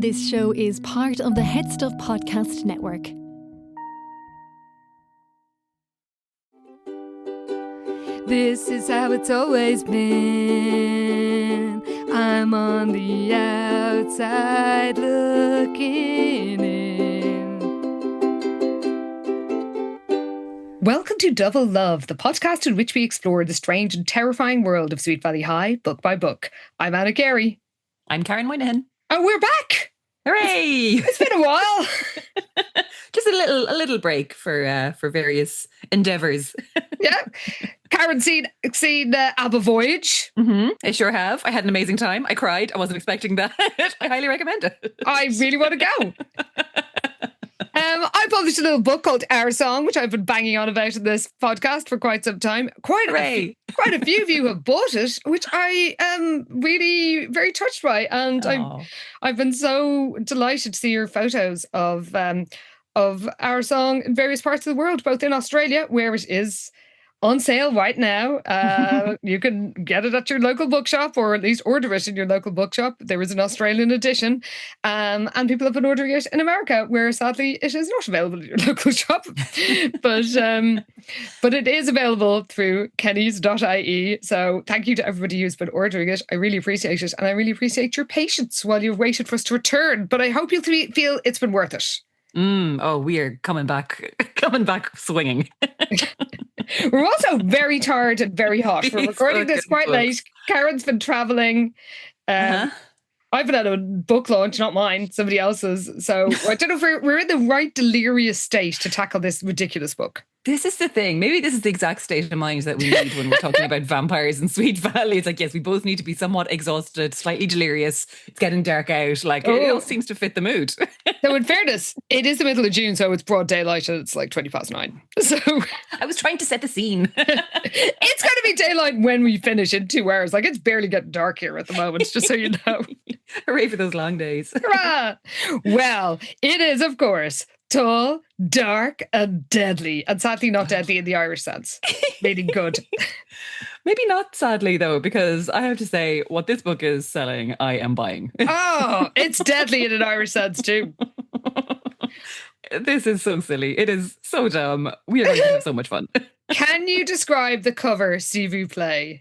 This show is part of the HeadStuff Podcast Network. This is how it's always been. I'm on the outside looking in. Welcome to Double Love, the podcast in which we explore the strange and terrifying world of Sweet Valley High, book by book. I'm Anna Gary. I'm Karen Moynihan. And we're back! Hooray! It's been a while. Just a little break for various endeavours. Yeah. Karen seen ABBA Voyage. Mm-hmm. I sure have. I had an amazing time. I cried. I wasn't expecting that. I highly recommend it. I really want to go. I published a little book called Our Song, which I've been banging on about in this podcast for quite some time. Quite a few of you have bought it, which I am really very touched by. And I've been so delighted to see your photos of Our Song in various parts of the world, both in Australia, where it is on sale right now. You can get it at your local bookshop, or at least order it in your local bookshop. There is an Australian edition, and people have been ordering it in America, where sadly it is not available at your local shop. but it is available through kennys.ie. So thank you to everybody who's been ordering it. I really appreciate it, and I really appreciate your patience while you've waited for us to return. But I hope you'll feel it's been worth it. We are coming back swinging. We're also very tired and very hot. We're recording this quite late. Karen's been travelling. I've been at a book launch, not mine, somebody else's. So I don't know if we're in the right delirious state to tackle this ridiculous book. This is the thing. Maybe this is the exact state of mind that we need when we're talking about vampires in Sweet Valley. It's like, yes, we both need to be somewhat exhausted, slightly delirious. It's getting dark out. Like, it all seems to fit the mood. So in fairness, it is the middle of June, so it's broad daylight and it's like 9:20. So I was trying to set the scene. It's going to be daylight when we finish in 2 hours. Like, it's barely getting dark here at the moment, just so you know. Hooray for those long days. Hurrah! Well, it is, of course, tall, dark, and deadly. And sadly not deadly in the Irish sense. Meaning good. Maybe not sadly, though, because I have to say, what this book is selling, I am buying. Oh, it's deadly in an Irish sense too. This is so silly. It is so dumb. We are going to have so much fun. Can you describe the cover, s'il vous plaît?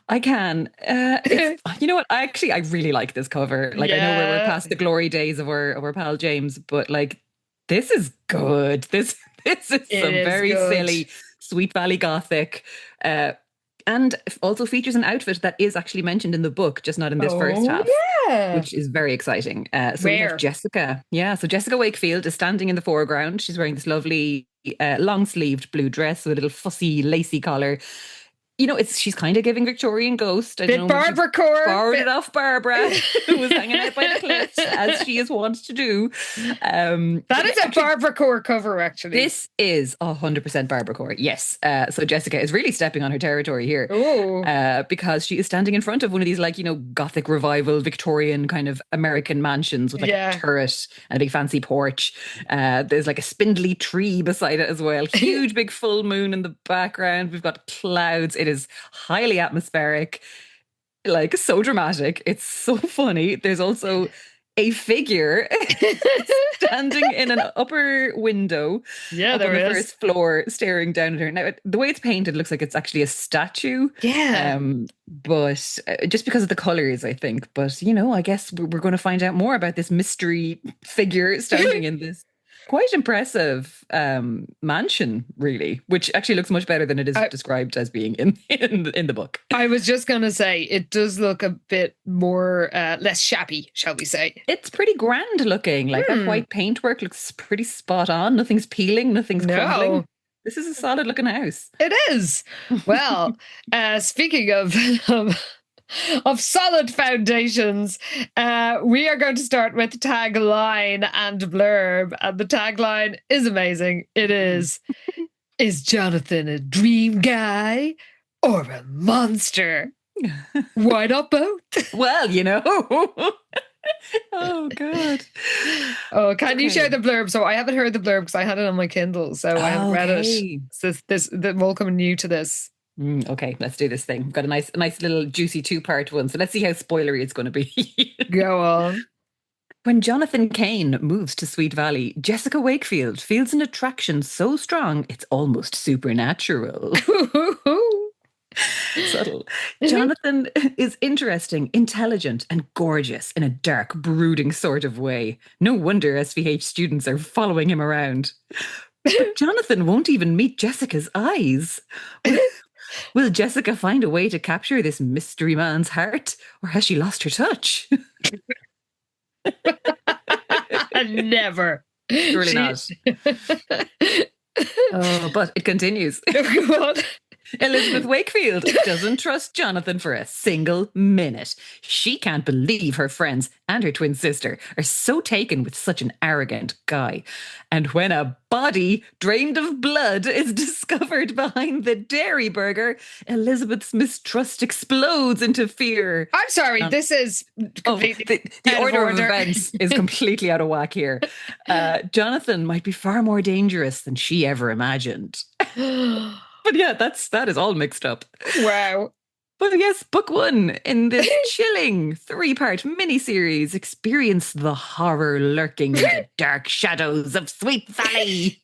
I can. You know what? I really like this cover. Like, I know we're past the glory days of our pal James, but like, this is good. This is some very silly Sweet Valley gothic, and also features an outfit that is actually mentioned in the book, just not in this first half, which is very exciting. So we have Jessica. Yeah, so Jessica Wakefield is standing in the foreground. She's wearing this lovely long-sleeved blue dress with a little fussy, lacy collar. You know, she's kind of giving Victorian Ghost. I don't know, Barbara Core. Borrowed it off Barbara, who was hanging out by the cliffs, as she is wont to do. That is a Barbara Core cover, actually. This is 100% Barbara Core, yes. So Jessica is really stepping on her territory here. Because she is standing in front of one of these, like, you know, Gothic revival, Victorian kind of American mansions with like a turret and a big fancy porch. There's like a spindly tree beside it as well. Huge big full moon in the background. We've got clouds. It is highly atmospheric, like so dramatic. It's so funny. There's also a figure standing in an upper window up on the first floor, staring down at her. Now, the way it's painted looks like it's actually a statue. Yeah. But just because of the colours, I think. But, you know, I guess we're going to find out more about this mystery figure standing in this quite impressive mansion, really, which actually looks much better than it is described as being in the book. I was just going to say, it does look a bit more, less shabby, shall we say. It's pretty grand looking. Like, that white paintwork looks pretty spot on. Nothing's peeling, nothing's crumbling. This is a solid looking house. It is. Well, speaking of solid foundations, we are going to start with tagline and blurb. And the tagline is amazing. It is Jonathan a dream guy or a monster? Why not both? Well, you know. Oh, God. Oh, can you share the blurb? So I haven't heard the blurb because I had it on my Kindle, so I haven't read it. So they're welcome new to this. Okay, let's do this thing. We've got a nice little juicy 2-part one. So let's see how spoilery it's going to be. Go on. When Jonathan Cain moves to Sweet Valley, Jessica Wakefield feels an attraction so strong it's almost supernatural. Subtle. Jonathan is interesting, intelligent, and gorgeous in a dark, brooding sort of way. No wonder SVH students are following him around. But Jonathan won't even meet Jessica's eyes. Will Jessica find a way to capture this mystery man's heart, or has she lost her touch? Never. Surely not. Oh, but it continues. Go on. Elizabeth Wakefield doesn't trust Jonathan for a single minute. She can't believe her friends and her twin sister are so taken with such an arrogant guy. And when a body drained of blood is discovered behind the Dairi Burger, Elizabeth's mistrust explodes into fear. I'm sorry, this is completely the order of events is completely out of whack here. Jonathan might be far more dangerous than she ever imagined. But yeah, that is all mixed up. Wow. But yes, book one in this chilling 3-part miniseries. Experience the horror lurking in the dark shadows of Sweet Valley.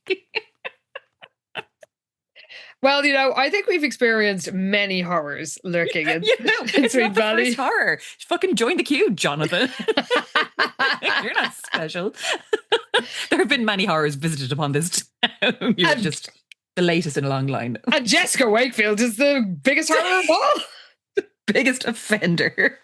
Well, I think we've experienced many horrors lurking in Sweet Valley. First horror. Fucking join the queue, Jonathan. You're not special. There have been many horrors visited upon this town. You're just the latest in a long line. And Jessica Wakefield is the biggest horror of all. The biggest offender.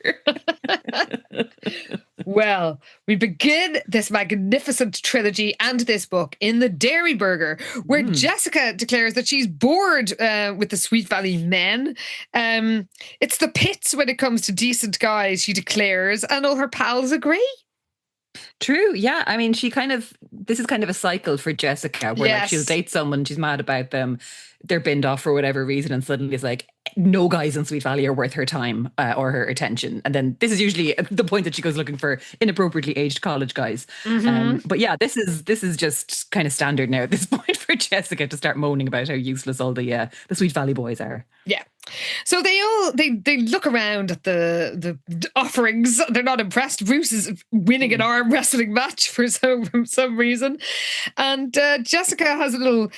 Well, we begin this magnificent trilogy and this book in the Dairi Burger, where Jessica declares that she's bored with the Sweet Valley men. It's the pits when it comes to decent guys, she declares, and all her pals agree. True, yeah. I mean, this is kind of a cycle for Jessica where like she'll date someone, she's mad about them, they're binned off for whatever reason, and suddenly it's like no guys in Sweet Valley are worth her time or her attention. And then this is usually the point that she goes looking for inappropriately aged college guys. But yeah, this is just kind of standard now at this point for Jessica to start moaning about how useless all the Sweet Valley boys are. Yeah. So they look around at the offerings. They're not impressed. Bruce is winning an arm wrestling match for some reason, and Jessica has a little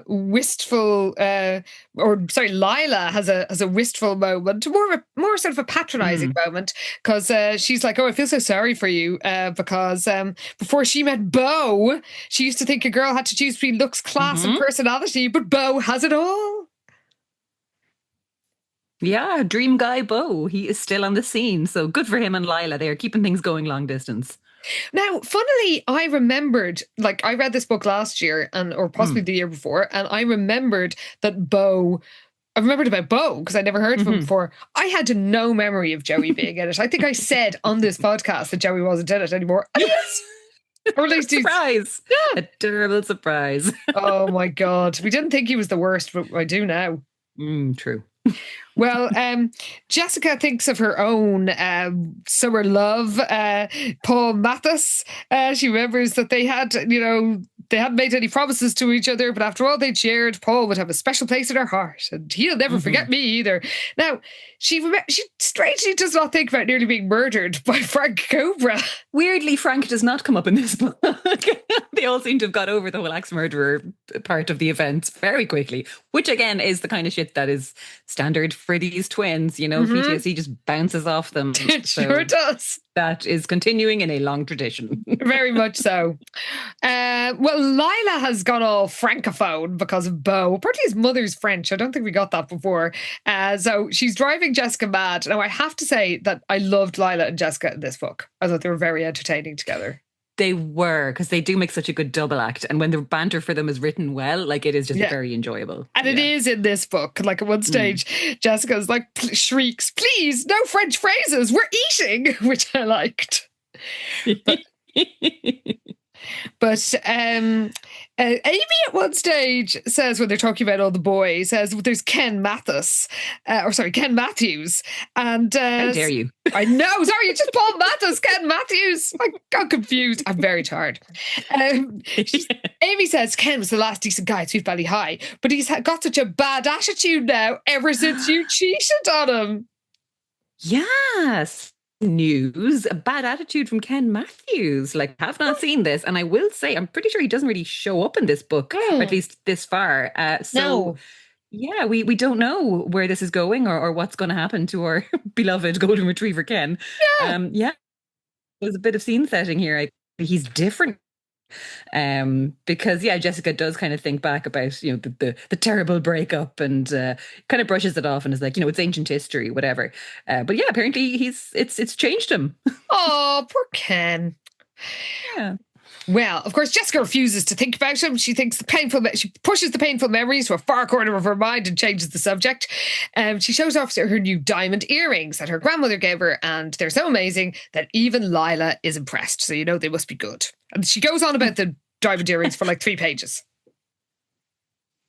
wistful, Lila has a wistful moment, more sort of a patronising moment, because she's like, "Oh, I feel so sorry for you," because before she met Beau, she used to think a girl had to choose between looks, class, and personality, but Beau has it all. Yeah, dream guy Beau. He is still on the scene. So good for him and Lila. They are keeping things going long distance. Now, funnily, I remembered, I read this book last year or possibly the year before, and I remembered that Beau, I remembered about Beau because I never heard of him before. I had no memory of Joey being in it. I think I said on this podcast that Joey wasn't in it anymore. Yes. Or at least surprise. Yeah. A terrible surprise. Oh my God. We didn't think he was the worst, but I do now. True. Well, Jessica thinks of her own summer love, Paul Mathis. She remembers that they hadn't made any promises to each other, but after all they'd shared, Paul would have a special place in her heart, and he'll never forget me either. Now, she strangely does not think about nearly being murdered by Frank Cobra. Weirdly, Frank does not come up in this book. They all seem to have got over the whole axe murderer part of the event very quickly, which again is the kind of shit that is standard for these twins. PTSD just bounces off them. It sure does. That is continuing in a long tradition. Very much so. Well, Lila has gone all francophone because of Beau. Apparently his mother's French. I don't think we got that before. So she's driving Jessica mad. Now, I have to say that I loved Lila and Jessica in this book. I thought they were very entertaining together. They were, because they do make such a good double act. And when the banter for them is written well, it is just very enjoyable. And it is in this book. At one stage, Jessica's shrieks, "Please, no French phrases, we're eating," which I liked. But Amy at one stage says, when they're talking about all the boys, says there's Ken Matthews, and how dare you? I know, sorry, it's just Paul Mathis, Ken Matthews. I got confused. I'm very tired. Amy says Ken was the last decent guy at Sweet Valley High, but he's got such a bad attitude now ever since you cheated on him. Yes. news, a bad attitude from Ken Matthews. Like, have not seen this. And I will say, I'm pretty sure he doesn't really show up in this book, or at least this far. No. Yeah, we don't know where this is going or what's going to happen to our beloved golden retriever, Ken. Yeah. There's a bit of scene setting here. He's different. Because Jessica does kind of think back about the terrible breakup and kind of brushes it off and is like, it's ancient history, whatever. But yeah, apparently it's changed him. Oh, poor Ken. Yeah. Well, of course, Jessica refuses to think about him. She pushes the painful memories to a far corner of her mind and changes the subject. She shows off her new diamond earrings that her grandmother gave her, and they're so amazing that even Lila is impressed. So they must be good. And she goes on about the diamond earrings for like 3 pages.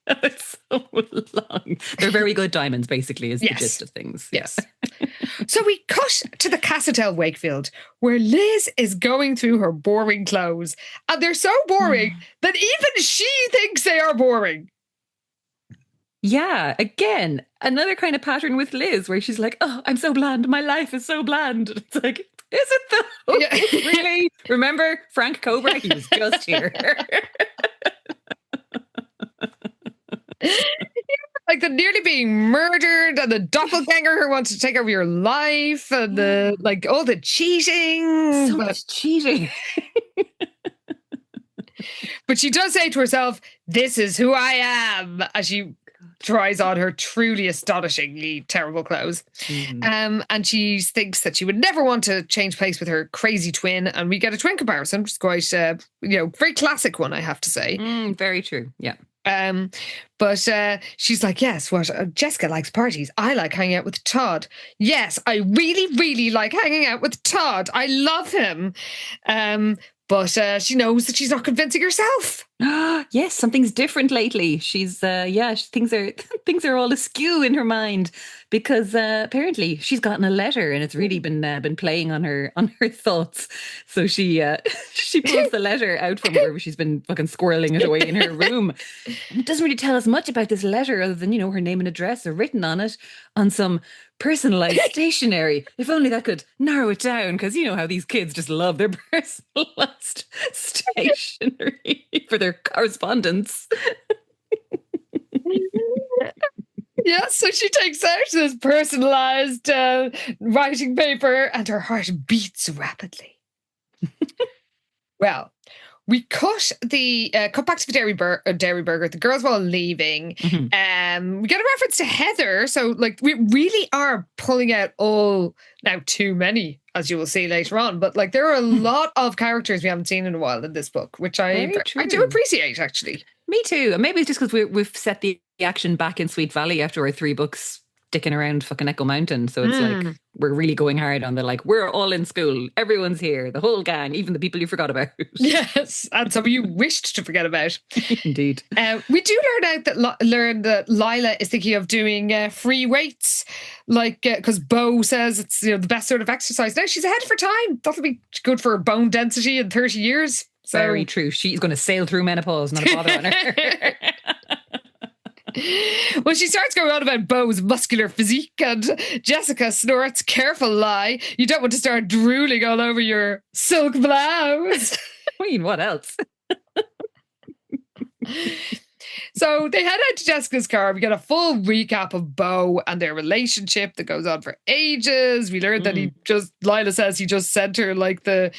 It's so long. They're very good diamonds, basically, is the gist of things. Yes. So we cut to the Cassatel Wakefield, where Liz is going through her boring clothes. And they're so boring that even she thinks they are boring. Yeah, again, another kind of pattern with Liz, where she's like, oh, I'm so bland. My life is so bland. It's like, is it though? Yeah. Really? Remember Frank Cobra? He was just here. Like the nearly being murdered and the doppelganger who wants to take over your life and all the cheating. So much cheating. But she does say to herself, this is who I am, as she tries on her truly astonishingly terrible clothes. And she thinks that she would never want to change place with her crazy twin. And we get a twin comparison, which is quite, very classic one, I have to say. Very true. Yeah. But she's like, yes, Jessica likes parties. I like hanging out with Todd. Yes, I really, really like hanging out with Todd. I love him. But she knows that she's not convincing herself. Yes, something's different lately. She's things are all askew in her mind because apparently she's gotten a letter and it's really been playing on her thoughts. So she pulls the letter out from wherever she's been fucking squirreling it away in her room. And it doesn't really tell us much about this letter other than her name and address are written on it on some personalized stationery. If only that could narrow it down, because you know how these kids just love their personalized stationery for their correspondence. Yeah, so she takes out this personalized writing paper and her heart beats rapidly. Well, we cut back to the Dairi Burger. The girls were all leaving. We get a reference to Heather. So, we really are pulling out too many, as you will see later on. But, there are a lot of characters we haven't seen in a while in this book, which I do appreciate, actually. Me too. And maybe it's just because we've set the action back in Sweet Valley after our 3 books sticking around fucking Echo Mountain. So it's like we're really going hard on we're all in school. Everyone's here. The whole gang, even the people you forgot about. Yes. And some you wished to forget about. Indeed. We do learn that Lila is thinking of doing free weights, because Bo says it's the best sort of exercise. Now she's ahead of her time. That'll be good for her bone density in 30 years. So. Very true. She's going to sail through menopause, not a bother on her. Well, she starts going on about Bo's muscular physique, and Jessica snorts, careful lie. You don't want to start drooling all over your silk blouse. I mean, what else? So they head out to Jessica's car. We get a full recap of Bo and their relationship that goes on for ages. We learned that Lila says he just sent her the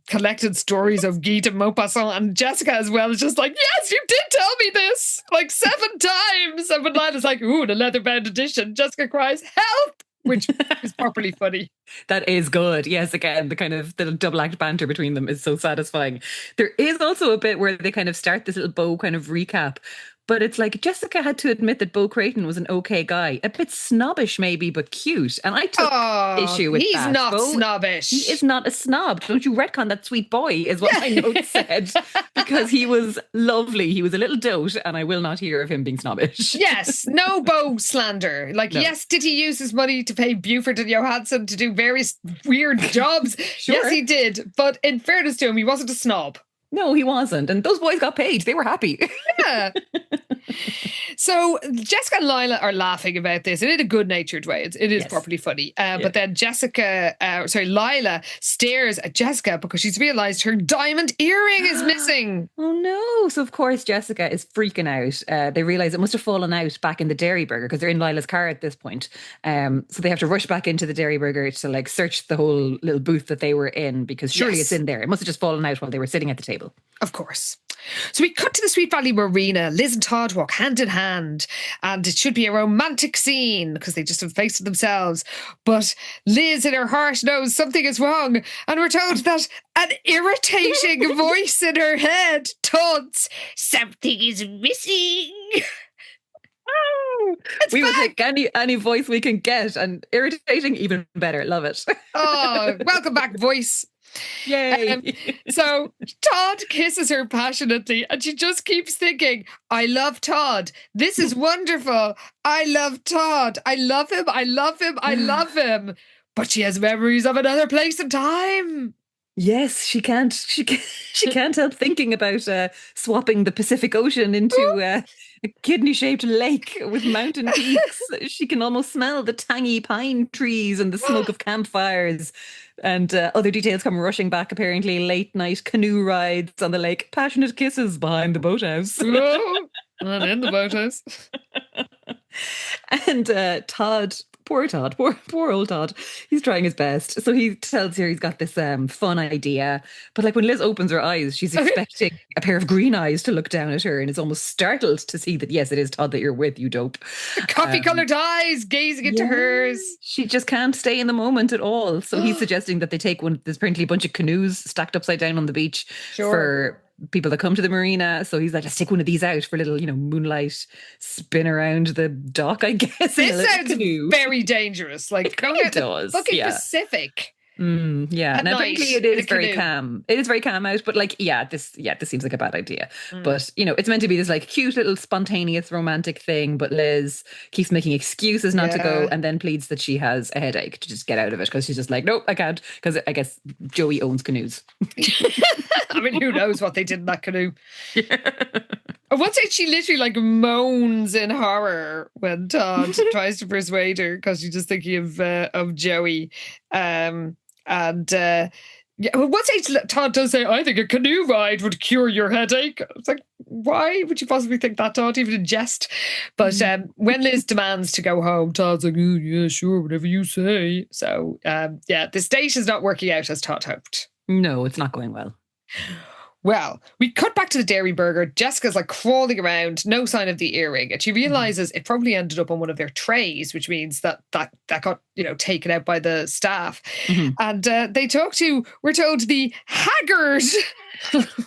collected stories of Guy de Maupassant, and Jessica as well is just like, yes, you did tell me this 7 times. And when Lila's like, ooh, the leather-bound edition, Jessica cries, help! Which is properly funny. That is good. Yes, again, the kind of the double act banter between them is so satisfying. There is also a bit where they kind of start this little Bo kind of recap. But it's Jessica had to admit that Bo Creighton was an okay guy. A bit snobbish maybe, but cute. And I took issue with that. He's not snobbish. He is not a snob. Don't you retcon that sweet boy, is what my note said. Because he was lovely. He was a little dote, and I will not hear of him being snobbish. Yes, no Bo slander. No. Yes, did he use his money to pay Buford and Johansson to do various weird jobs? Sure. Yes, he did. But in fairness to him, he wasn't a snob. No, he wasn't. And those boys got paid. They were happy. Yeah. So Jessica and Lila are laughing about this in a good-natured way. It is properly funny. But then Lila stares at Jessica because she's realised her diamond earring is missing. Oh no. So of course Jessica is freaking out. They realise it must have fallen out back in the Dairi Burger because they're in Lila's car at this point. So they have to rush back into the Dairi Burger to like search the whole little booth that they were in because surely it's in there. It must have just fallen out while they were sitting at the table. Of course. So we cut to the Sweet Valley Marina. Liz and Todd walk hand in hand, and it should be a romantic scene because they just have faced themselves. But Liz in her heart knows something is wrong, and we're told that an irritating voice in her head taunts, "Something is missing." We will take any voice we can get, and irritating even better. Love it. Oh, welcome back, voice. Yay. So Todd kisses her passionately and she just keeps thinking, I love Todd. This is wonderful. I love Todd. I love him. I love him. I love him. But she has memories of another place and time. Yes, she can't help thinking about swapping the Pacific Ocean into a kidney-shaped lake with mountain peaks. She can almost smell the tangy pine trees and the smoke of campfires. And other details come rushing back, apparently. Late night canoe rides on the lake. Passionate kisses behind the boathouse. Oh, and in the boathouse. And Todd, poor old Todd, he's trying his best. So he tells her he's got this fun idea. But like when Liz opens her eyes, she's expecting a pair of green eyes to look down at her and is almost startled to see that, yes, it is Todd that you're with, you dope. Coffee-coloured eyes gazing into hers. She just can't stay in the moment at all. So he's suggesting that they take there's apparently a bunch of canoes stacked upside down on the beach for people that come to the marina. So he's like, let's take one of these out for a little, moonlight spin around the dock, I guess. This sounds very dangerous. Like, it does. Fucking Pacific. Yeah. Now, frankly, it is very calm. It is very calm out, but like, this seems like a bad idea. But, it's meant to be this like cute little spontaneous romantic thing, but Liz keeps making excuses not to go and then pleads that she has a headache to just get out of it because she's just like, nope, I can't, because I guess Joey owns canoes. I mean, who knows what they did in that canoe. At one stage, she literally like moans in horror when Todd tries to persuade her because she's just thinking of Joey. One stage Todd does say, I think a canoe ride would cure your headache. It's like, why would you possibly think that, Todd, even in jest? But when Liz demands to go home, Todd's like, oh, yeah, sure, whatever you say. So, this date is not working out as Todd hoped. No, it's not going well. Well, we cut back to the Dairi Burger. Jessica's like crawling around, no sign of the earring. And she realises it probably ended up on one of their trays, which means that got, taken out by the staff. And we're told the haggard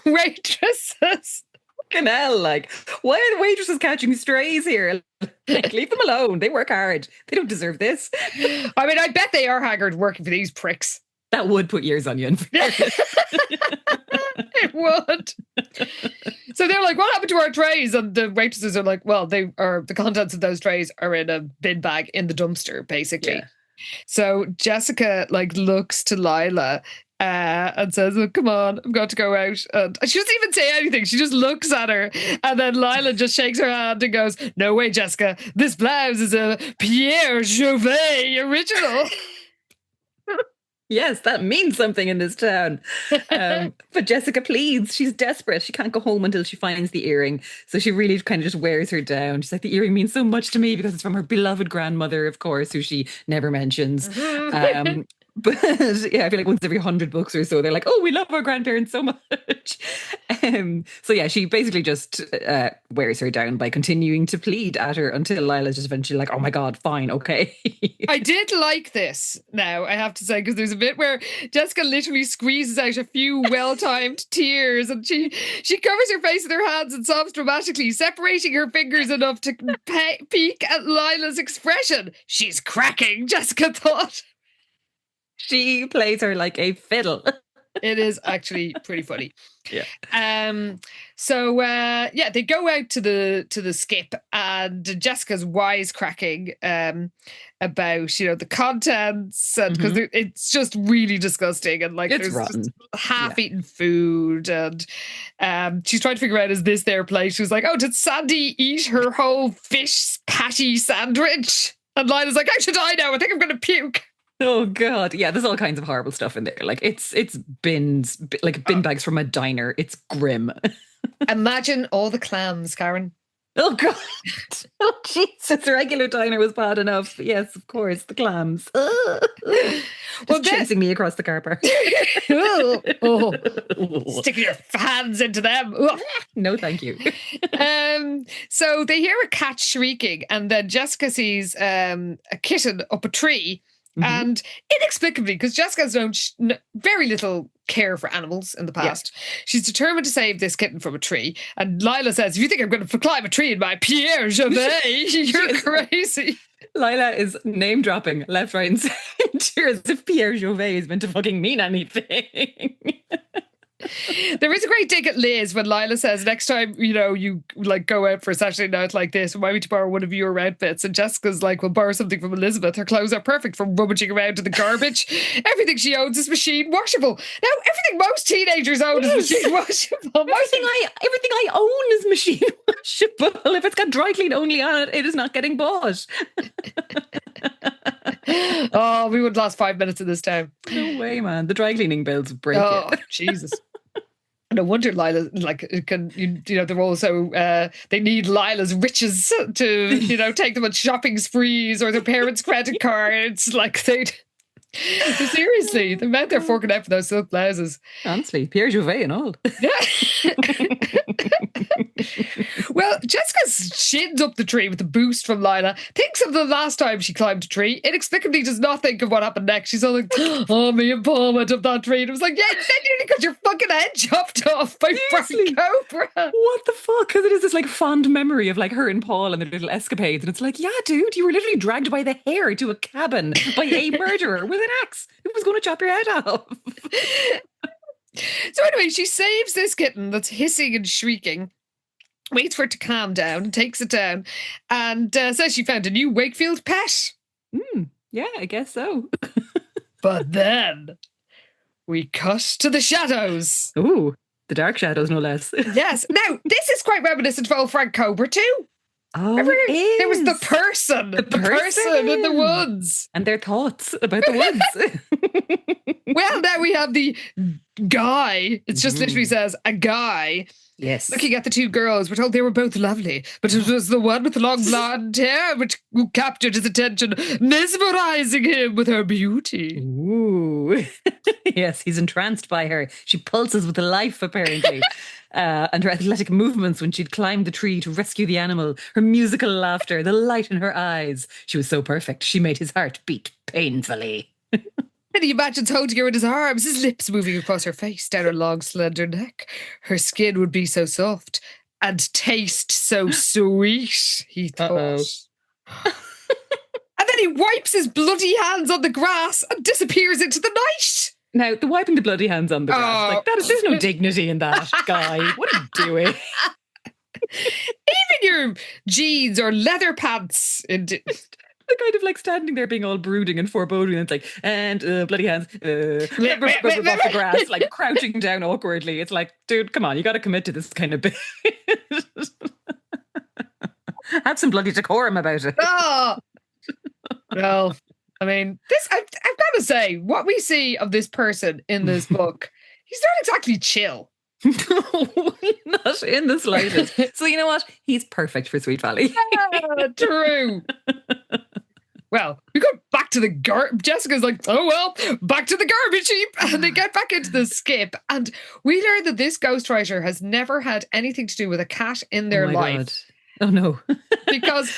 waitresses. Fucking hell, like, why are the waitresses catching strays here? Like, leave them alone. They work hard. They don't deserve this. I mean, I bet they are haggard working for these pricks. That would put years on you. It would. So they're like, what happened to our trays? And the waitresses are like, well, the contents of those trays are in a bin bag in the dumpster, basically. Yeah. So Jessica like looks to Lila and says, oh, come on, I've got to go out. And she doesn't even say anything. She just looks at her. And then Lila just shakes her hand and goes, no way, Jessica. This blouse is a Pierre Jouvet original. Yes, that means something in this town. But Jessica pleads. She's desperate. She can't go home until she finds the earring. So she really kind of just wears her down. She's like, the earring means so much to me because it's from her beloved grandmother, of course, who she never mentions. But yeah, I feel like once every 100 books or so, they're like, oh, we love our grandparents so much. So she basically just wears her down by continuing to plead at her until Lila's just eventually like, oh my God, fine, okay. I did like this now, I have to say, because there's a bit where Jessica literally squeezes out a few well-timed tears and she covers her face with her hands and sobs dramatically, separating her fingers enough to peek at Lila's expression. She's cracking, Jessica thought. She plays her like a fiddle. It is actually pretty funny. Yeah. So they go out to the skip, and Jessica's wisecracking about the contents, and because it's just really disgusting, and like it's there's rotten. Just half-eaten food, and she's trying to figure out, is this their place? She was like, oh, did Sandy eat her whole fish patty sandwich? And Lila's like, how should I know? I think I'm going to puke. Oh God. Yeah, there's all kinds of horrible stuff in there. Like it's bins, like bin bags from a diner. It's grim. Imagine all the clams, Karen. Oh God. Oh Jesus, the regular diner was bad enough. Yes, of course, the clams. Chasing me across the car park. Sticking your hands into them. No, thank you. So they hear a cat shrieking, and then Jessica sees a kitten up a tree. And inexplicably, because Jessica's known very little care for animals in the past, she's determined to save this kitten from a tree. And Lila says, if you think I'm going to climb a tree in my Pierre Javet, you're crazy. Lila is name dropping left, right, and centre as if Pierre Javet is meant to fucking mean anything. There is a great dig at Liz when Lila says, next time, you like go out for a Saturday night like this, remind me to borrow one of your outfits. And Jessica's like, we'll borrow something from Elizabeth. Her clothes are perfect for rummaging around in the garbage. Everything she owns is machine washable. Now, everything most teenagers own is machine washable. Everything I own is machine washable. If it's got dry clean only on it, it is not getting bought. Oh, we would last 5 minutes of this time. No way, man. The dry cleaning bills break it. Jesus. No wonder Lila, they're also, they need Lila's riches to, take them on shopping sprees or their parents' credit cards. Like seriously, the amount they're forking out for those silk blouses. Honestly, Pierre Javet and all. Yeah. Well, Jessica shins up the tree with a boost from Lila, thinks of the last time she climbed a tree, inexplicably does not think of what happened next. She's all like, oh, me and Paul went up that tree. And it was like, yeah, then you got your fucking head chopped off by Frank Cobra. What the fuck? Because it is this like fond memory of like her and Paul and their little escapades. And it's like, yeah, dude, you were literally dragged by the hair to a cabin by a murderer with an axe who was going to chop your head off. So anyway, she saves this kitten that's hissing and shrieking, waits for it to calm down, takes it down, and says she found a new Wakefield pet. Yeah, I guess so. But then we cut to the shadows. Ooh, the dark shadows, no less. Yes. Now, this is quite reminiscent of old Frank Cobra too. Oh, remember, it there was the person. The person in the woods. And their thoughts about the woods. Well, now we have the guy. It's just literally says, a guy. Yes. Looking at the two girls, we're told they were both lovely, but it was the one with the long blonde hair which captured his attention, mesmerizing him with her beauty. Ooh. Yes, he's entranced by her. She pulses with life, apparently. And her athletic movements when she'd climbed the tree to rescue the animal, her musical laughter, the light in her eyes. She was so perfect. She made his heart beat painfully. And he imagines holding her in his arms, his lips moving across her face, down her long, slender neck. Her skin would be so soft and taste so sweet, he thought. And then he wipes his bloody hands on the grass and disappears into the night. Now, the wiping the bloody hands on the grass, there's no dignity in that, guy. What are you doing? Even your jeans or leather pants. They're kind of like standing there being all brooding and foreboding, and it's like, and bloody hands, off the grass, like crouching down awkwardly. It's like, dude, come on, you got to commit to this kind of bit. Have some bloody decorum about it. Oh. Well, I mean, I've got to say, what we see of this person in this book, he's not exactly chill. No, not in the slightest. So you know what? He's perfect for Sweet Valley. Yeah, true. Well, we go back to the Jessica's like, oh well, back to the garbage heap. And they get back into the skip. And we learn that this ghostwriter has never had anything to do with a cat in their life. God. Oh no. Because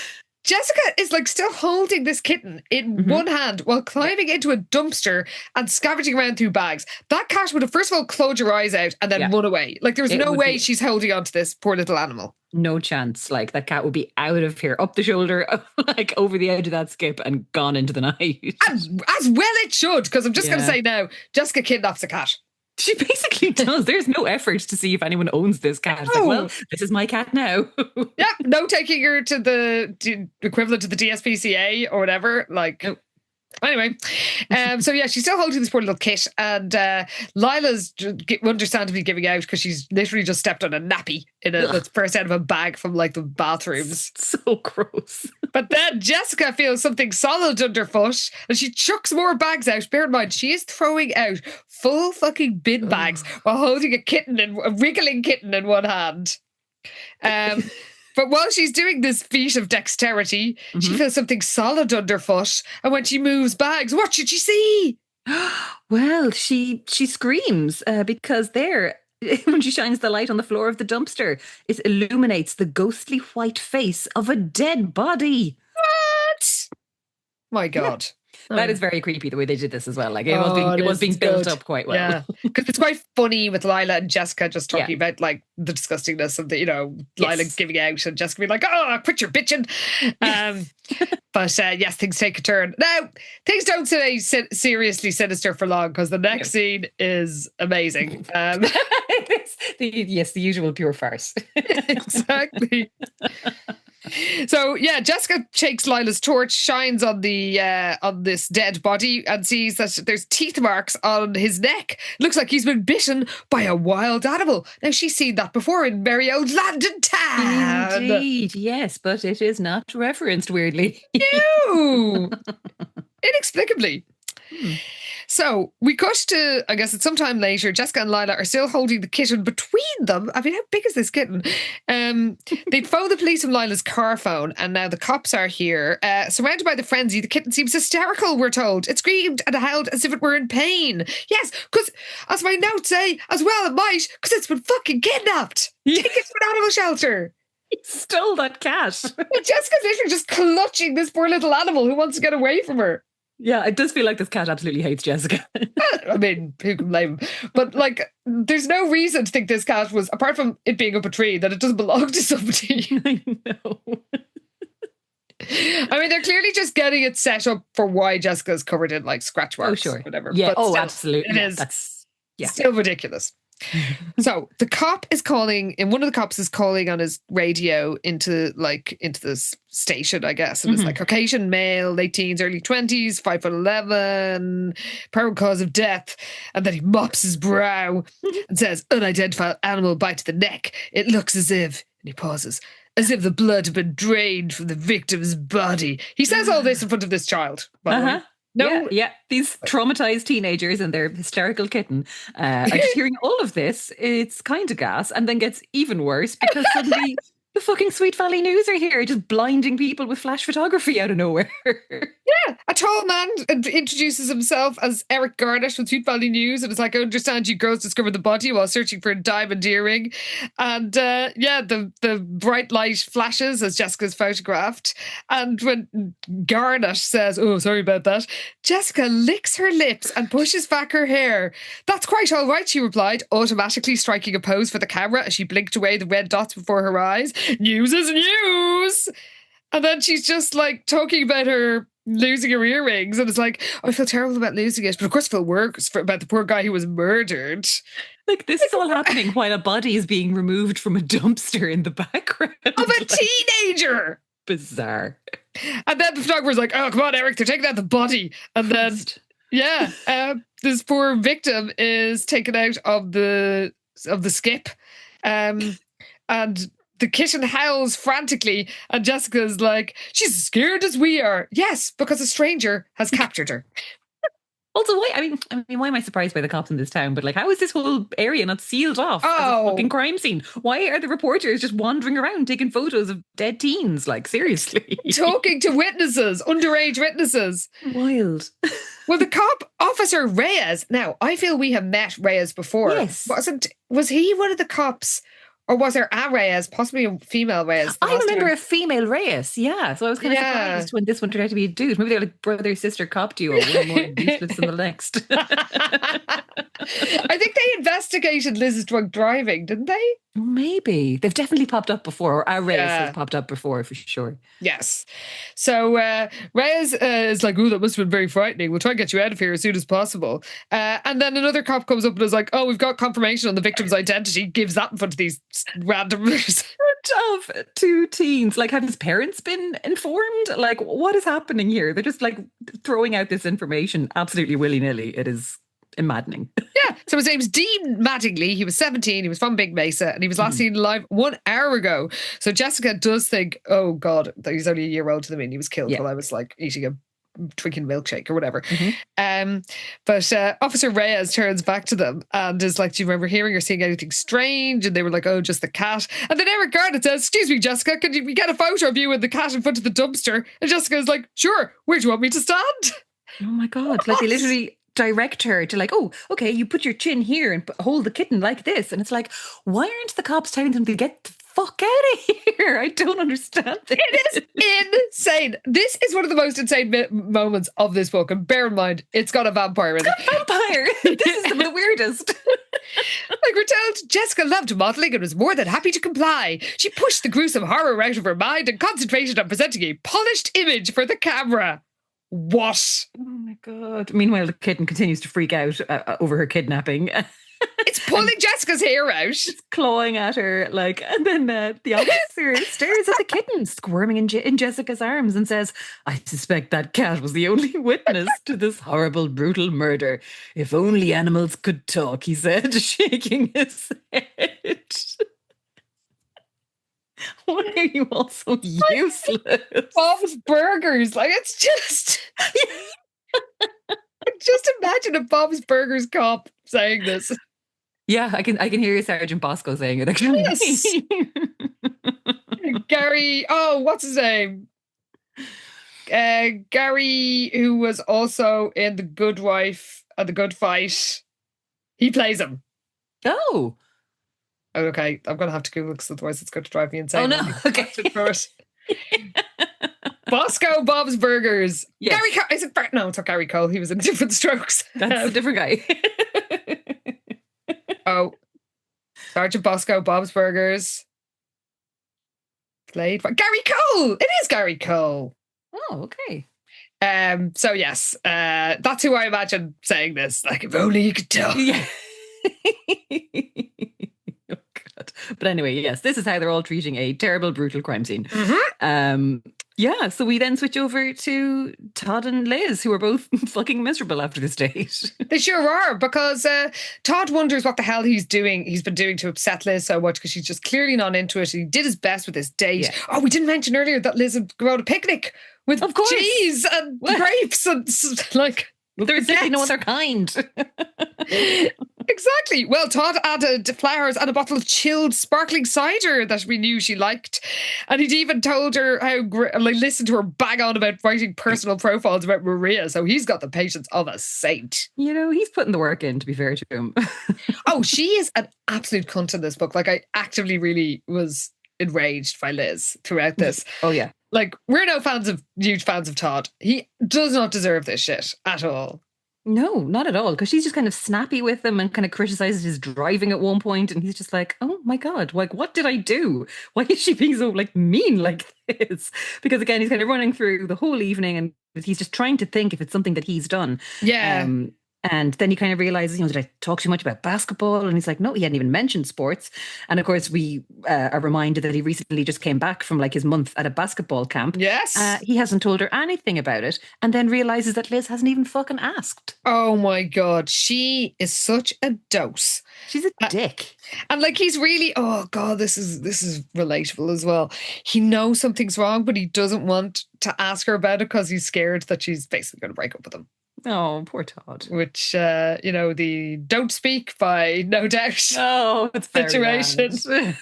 Jessica is like still holding this kitten in one hand while climbing into a dumpster and scavenging around through bags. That cat would have first of all clawed your eyes out and then run away. Like there's no way she's holding on to this poor little animal. No chance. Like that cat would be out of here, up the shoulder, like over the edge of that skip and gone into the night. As well it should, because I'm just going to say now, Jessica kidnaps a cat. She basically does. There's no effort to see if anyone owns this cat. It's like, well, this is my cat now. Yeah, no taking her to the equivalent to the DSPCA or whatever. Like, nope. Anyway, so yeah, she's still holding this poor little kit, and Lila's understandably giving out because she's literally just stepped on a nappy that's first out of a bag from like the bathrooms. So gross. But then Jessica feels something solid underfoot, and she chucks more bags out. Bear in mind, she is throwing out full fucking bin bags while holding a wriggling kitten in one hand. But while she's doing this feat of dexterity, she feels something solid underfoot. And when she moves bags, what should she see? Well, she screams because when she shines the light on the floor of the dumpster, it illuminates the ghostly white face of a dead body. What? My God. That is very creepy the way they did this as well. Like it was being built up quite well. Yeah, because it's quite funny with Lila and Jessica just talking about like the disgustingness of the, Lila giving out and Jessica being like, "Oh, quit your bitching." But yes, things take a turn. Now, things don't stay seriously sinister for long because the next scene is amazing. The usual pure farce. Exactly. So yeah, Jessica shakes Lila's torch, shines on this dead body, and sees that there's teeth marks on his neck. Looks like he's been bitten by a wild animal. Now she's seen that before in merry old London town. Indeed, yes, but it is not referenced weirdly. No, inexplicably. So we cut to, I guess it's sometime later, Jessica and Lila are still holding the kitten between them. I mean, how big is this kitten? They'd phoned the police from Lila's car phone, and now the cops are here. Surrounded by the frenzy, the kitten seems hysterical, we're told. It screamed and howled as if it were in pain. Yes, because, as my notes say, as well it might, because it's been fucking kidnapped. Take it to an animal shelter. He stole that cat. Jessica's literally just clutching this poor little animal who wants to get away from her. Yeah, it does feel like this cat absolutely hates Jessica. I mean, who can blame him? But like, there's no reason to think this cat was, apart from it being up a tree, that it doesn't belong to somebody. I know. I mean, they're clearly just getting it set up for why Jessica's covered in like scratch marks or whatever. Yeah, but still, absolutely. It is still ridiculous. So the cop is calling, and one of the cops is calling on his radio into this station, I guess. And it's like, Caucasian male, late teens, early 20s, 5'11", apparent cause of death. And then he mops his brow and says, unidentified animal bite to the neck. It looks as if, and he pauses, as if the blood had been drained from the victim's body. He says all this in front of this child, by the way. No, yeah, these traumatized teenagers and their hysterical kitten are just hearing all of this. It's kind of gas, and then gets even worse because suddenly the fucking Sweet Valley News are here, just blinding people with flash photography out of nowhere. Yeah, a tall man introduces himself as Eric Garnish from Sweet Valley News, and it's like, I understand you girls discovered the body while searching for a diamond earring. And the bright light flashes as Jessica's photographed. And when Garnish says, oh, sorry about that, Jessica licks her lips and pushes back her hair. That's quite all right, she replied, automatically striking a pose for the camera as she blinked away the red dots before her eyes. News is news. And then she's just like talking about her losing her earrings, and it's like, I feel terrible about losing it, but of course I feel worse about the poor guy who was murdered. Like, this is all happening while a body is being removed from a dumpster in the background of a teenager. Bizarre. And then the photographer's like, oh, come on, Eric, they're taking out the body. And then this poor victim is taken out of the skip, and the kitten howls frantically, and Jessica's like, she's as scared as we are. Yes, because a stranger has captured her. Also, why? I mean, why am I surprised by the cops in this town? But like, how is this whole area not sealed off as a fucking crime scene? Why are the reporters just wandering around taking photos of dead teens? Like, seriously, talking to witnesses, underage witnesses. Wild. Well, the cop officer Reyes. Now, I feel we have met Reyes before. Yes. Was he one of the cops? Or was there a Reyes, possibly a female Reyes? I remember a female Reyes, yeah. So I was kind of surprised when this one turned out to be a dude. Maybe they're like brother-sister cop duo, one more useless than the next. I think they investigated Liz's drunk driving, didn't they? Maybe. They've definitely popped up before, or our Reyes has popped up before, for sure. Yes. So Reyes is like, oh, that must have been very frightening. We'll try and get you out of here as soon as possible. And then another cop comes up and is like, oh, we've got confirmation on the victim's identity. Gives that in front of these randomers. Of two teens. Like, have his parents been informed? Like, what is happening here? They're just like throwing out this information absolutely willy-nilly. It is maddening. Yeah. So his name's Dean Mattingly. He was 17. He was from Big Mesa and he was last seen alive 1 hour ago. So Jessica does think, oh God, that he's only a year older than me and he was killed while I was like eating a drinking milkshake or whatever. But Officer Reyes turns back to them and is like, do you remember hearing or seeing anything strange? And they were like, oh, just the cat. And then Eric Garnett says, excuse me, Jessica, can we get a photo of you and the cat in front of the dumpster? And Jessica's like, sure, where do you want me to stand? Oh my God. Like, they literally direct her to like, oh, okay, you put your chin here and hold the kitten like this. And it's like, why aren't the cops telling them to get the fuck out of here? I don't understand this. It is insane. This is one of the most insane moments of this book. And bear in mind, it's got a vampire in it. Vampire. This is the weirdest. Like we're told, Jessica loved modelling and was more than happy to comply. She pushed the gruesome horror out of her mind and concentrated on presenting a polished image for the camera. What? Oh my God. Meanwhile, the kitten continues to freak out over her kidnapping. It's pulling Jessica's hair out. It's clawing at her, like, and then the officer stares at the kitten squirming in Jessica's arms and says, I suspect that cat was the only witness to this horrible, brutal murder. If only animals could talk, he said, shaking his head. Why are you all so useless? Bob's Burgers. Like, it's just... Just imagine a Bob's Burgers cop saying this. Yeah, I can hear Sergeant Bosco saying it, actually. Yes. Gary, what's his name? Gary, who was also in The Good Wife and The Good Fight. He plays him. Oh. Okay, I'm going to have to Google because otherwise it's going to drive me insane. Oh, no. Okay. Bosco, Bob's Burgers. Yes. Gary Cole. Is it no, it's not Gary Cole. He was in Different Strokes. That's a different guy. Sergeant Bosco, Bob's Burgers. Played by Gary Cole. It is Gary Cole. Oh, okay. So yes, that's who I imagine saying this. Like, if only you could tell. Yeah. Oh God. But anyway, yes, this is how they're all treating a terrible, brutal crime scene. Yeah, so we then switch over to Todd and Liz, who are both fucking miserable after this date. They sure are, because Todd wonders what the hell he's been doing to upset Liz so much, because she's just clearly not into it. He did his best with this date. Yeah. Oh, we didn't mention earlier that Liz had grown a picnic with cheese and grapes and like... Well, there's definitely no other kind. Exactly. Well, Todd added flowers and a bottle of chilled sparkling cider that we knew she liked. And he'd even told her listened to her bang on about writing personal profiles about Maria. So he's got the patience of a saint. You know, he's putting the work in, to be fair to him. Oh, she is an absolute cunt in this book. Like, I actively really was enraged by Liz throughout this. Oh, yeah. Like, we're no huge fans of Todd. He does not deserve this shit at all. No, not at all. Because she's just kind of snappy with him and kind of criticizes his driving at one point, and he's just like, "Oh my God, like what did I do? Why is she being so like mean like this?" Because again, he's kind of running through the whole evening, and he's just trying to think if it's something that he's done. Yeah. And then he kind of realizes, did I talk too much about basketball? And he's like, no, he hadn't even mentioned sports. And of course, we are reminded that he recently just came back from like his month at a basketball camp. Yes. He hasn't told her anything about it. And then realizes that Liz hasn't even fucking asked. Oh my God. She is such a dose. She's a dick. And like, he's really, oh God, this is relatable as well. He knows something's wrong, but he doesn't want to ask her about it because he's scared that she's basically going to break up with him. Oh, poor Todd. Which, the don't speak by No Doubt it's situation.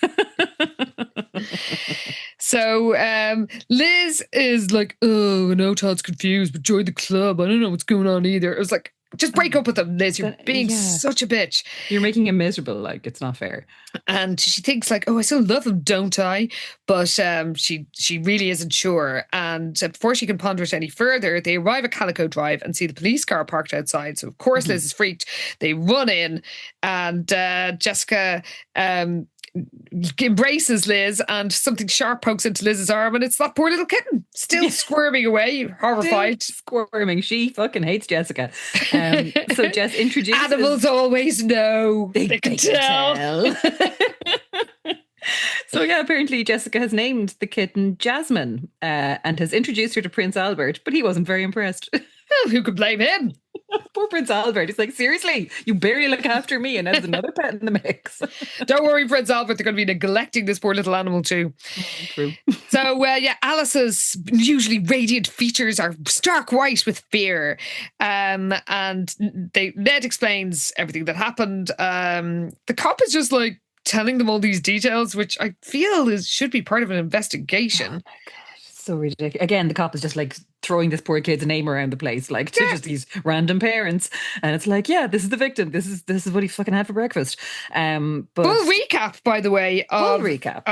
So Liz is like, oh, no, Todd's confused, but join the club. I don't know what's going on either. It was like, Just break up with him, Liz. You're being such a bitch. You're making him miserable. Like, it's not fair. And she thinks like, oh, I still love him, don't I? But she really isn't sure. And before she can ponder it any further, they arrive at Calico Drive and see the police car parked outside. So of course Liz is freaked. They run in, and Jessica embraces Liz, and something sharp pokes into Liz's arm, and it's that poor little kitten still squirming away, horrified. Still squirming. She fucking hates Jessica. So Jess introduces... Animals always know. They can tell. So yeah, apparently Jessica has named the kitten Jasmine and has introduced her to Prince Albert, but he wasn't very impressed. Well, who could blame him? Poor Prince Albert. He's like, seriously, you barely look after me, and there's another pet in the mix. Don't worry, Prince Albert, they're going to be neglecting this poor little animal too. True. So Alice's usually radiant features are stark white with fear. And Ned explains everything that happened. The cop is just like telling them all these details, which I feel should be part of an investigation. Oh my God. So ridiculous. Again, the cop is just like throwing this poor kid's name around the place, like to just these random parents. And it's like, yeah, this is the victim. This is what he fucking had for breakfast. But full recap, by the way. Full recap.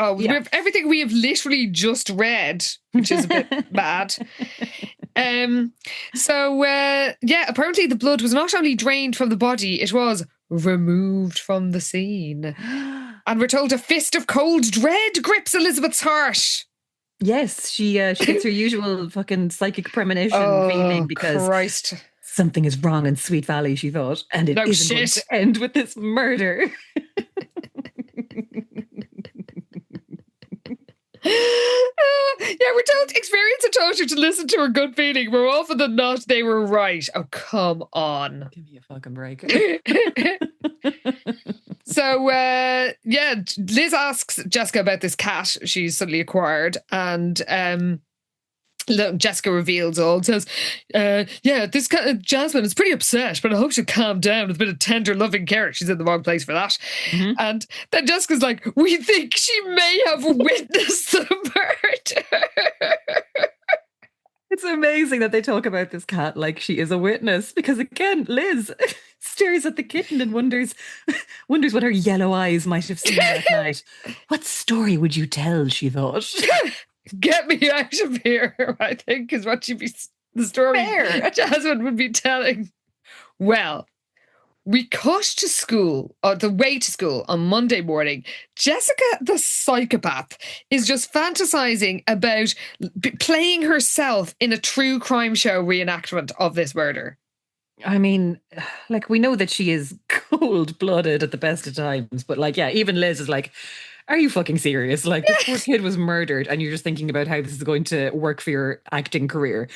Everything we have literally just read, which is a bit bad. Apparently the blood was not only drained from the body, it was removed from the scene. And we're told a fist of cold dread grips Elizabeth's heart. Yes, she gets her usual fucking psychic premonition feeling because something is wrong in Sweet Valley, she thought, and it isn't going to end with this murder. We're told experience had taught her to listen to her gut feeling. More often than not, they were right. Oh, come on. Give me a fucking break. So, Liz asks Jessica about this cat she's suddenly acquired, and Jessica reveals all and says, this cat, Jasmine, is pretty upset, but I hope she'll calm down with a bit of tender, loving care. She's in the wrong place for that. Mm-hmm. And then Jessica's like, we think she may have witnessed the murder. It's amazing that they talk about this cat like she is a witness, because again, Liz stares at the kitten and wonders what her yellow eyes might have seen that night. What story would you tell, she thought. Get me out of here, I think, is what the story Jasmine would be telling. Well, we cut to school, or the way to school on Monday morning. Jessica, the psychopath, is just fantasizing about playing herself in a true crime show reenactment of this murder. I mean, like, we know that she is cold-blooded at the best of times, but like, yeah, even Liz is like, are you fucking serious? Like, this poor kid was murdered and you're just thinking about how this is going to work for your acting career.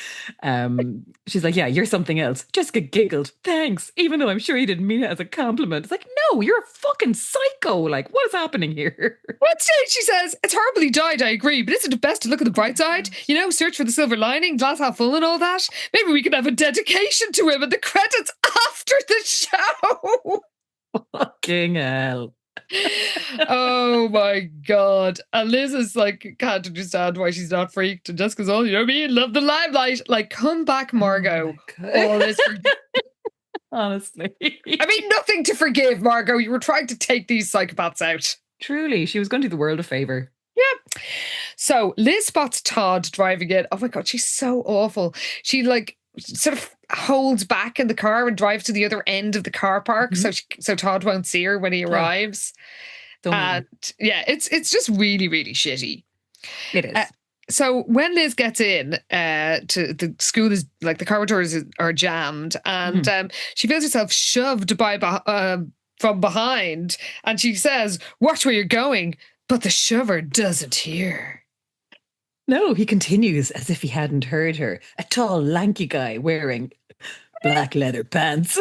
She's like, yeah, you're something else. Jessica giggled. Thanks. Even though I'm sure he didn't mean it as a compliment. It's like, no, you're a fucking psycho. Like, what is happening here? What stage? She says, it's horribly died, I agree, but isn't it best to look at the bright side? You know, search for the silver lining, glass half full and all that. Maybe we could have a dedication to him and the credits after the show. Fucking hell. Oh my God. And Liz is like, can't understand why she's not freaked. And Jessica's all, you know what I mean? Love the limelight. Like, come back, Margot. All is honestly. I mean, nothing to forgive, Margot. You were trying to take these psychopaths out. Truly, she was going to do the world a favour. Yeah. So Liz spots Todd driving in. Oh my God, she's so awful. She like sort of holds back in the car and drives to the other end of the car park, so Todd won't see her when he arrives. And it's just really, really shitty. It is. So when Liz gets in to the school, is like the corridors are jammed, and she feels herself shoved from behind, and she says, "Watch where you're going," but the shover doesn't hear. No, he continues as if he hadn't heard her. A tall, lanky guy wearing black leather pants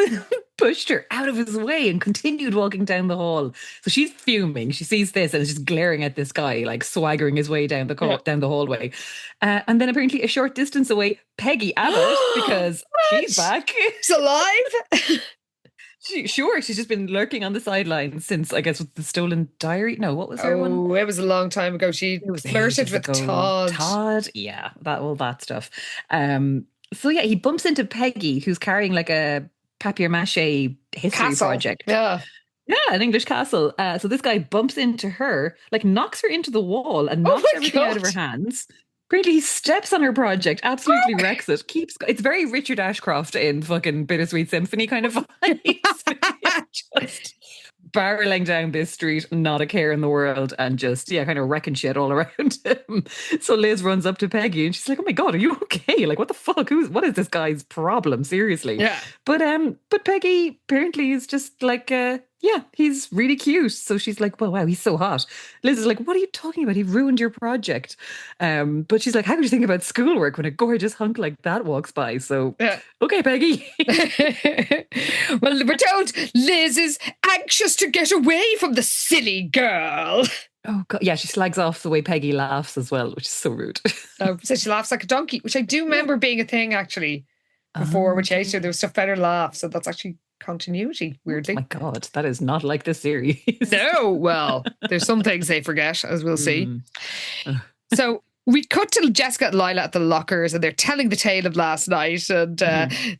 pushed her out of his way and continued walking down the hall. So she's fuming. She sees this and is just glaring at this guy, like swaggering his way down the hallway. And then apparently a short distance away, Peggy Abbott, because she's back. She's alive? She's just been lurking on the sidelines since, I guess, with the stolen diary. No, what was her one? Oh, it was a long time ago. She flirted with Todd. Todd, yeah, all that stuff. So yeah, he bumps into Peggy, who's carrying like a papier-mâché history Castle. project. Yeah. Yeah, an English castle. So this guy bumps into her, like knocks her into the wall and knocks everything out of her hands. Apparently he steps on her project, absolutely wrecks it. It's very Richard Ashcroft in fucking Bittersweet Symphony kind of vibes. Just barreling down this street, not a care in the world, and just, kind of wrecking shit all around him. So Liz runs up to Peggy and she's like, oh my God, are you okay? Like, what the fuck? What is this guy's problem? Seriously. Yeah. But Peggy apparently is just like, he's really cute. So she's like, well, wow, he's so hot. Liz is like, what are you talking about? He ruined your project. But she's like, how could you think about schoolwork when a gorgeous hunk like that walks by? So, okay, Peggy. Well, we're told Liz is anxious to get away from the silly girl. Oh, God. Yeah, she slags off the way Peggy laughs as well, which is so rude. So she laughs like a donkey, which I do remember being a thing, actually, before with Chaser. There was stuff better laugh. So that's actually continuity, weirdly. Oh my God, that is not like the series. No, well, there's some things they forget, as we'll see. So we cut to Jessica and Lila at the lockers, and they're telling the tale of last night. And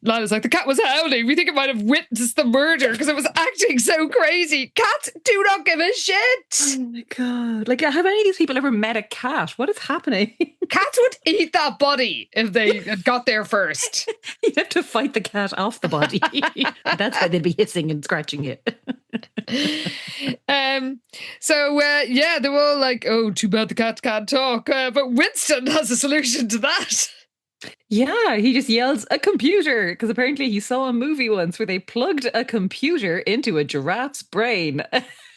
Lila's like, the cat was howling. We think it might have witnessed the murder because it was acting so crazy. Cats do not give a shit. Oh my God. Like, have any of these people ever met a cat? What is happening? Cats would eat that body if they had got there first. You'd have to fight the cat off the body. That's why they'd be hissing and scratching it. They're all like, oh, too bad the cat can't talk. But Winston has a solution to that. Yeah, he just yells, a computer, because apparently he saw a movie once where they plugged a computer into a giraffe's brain.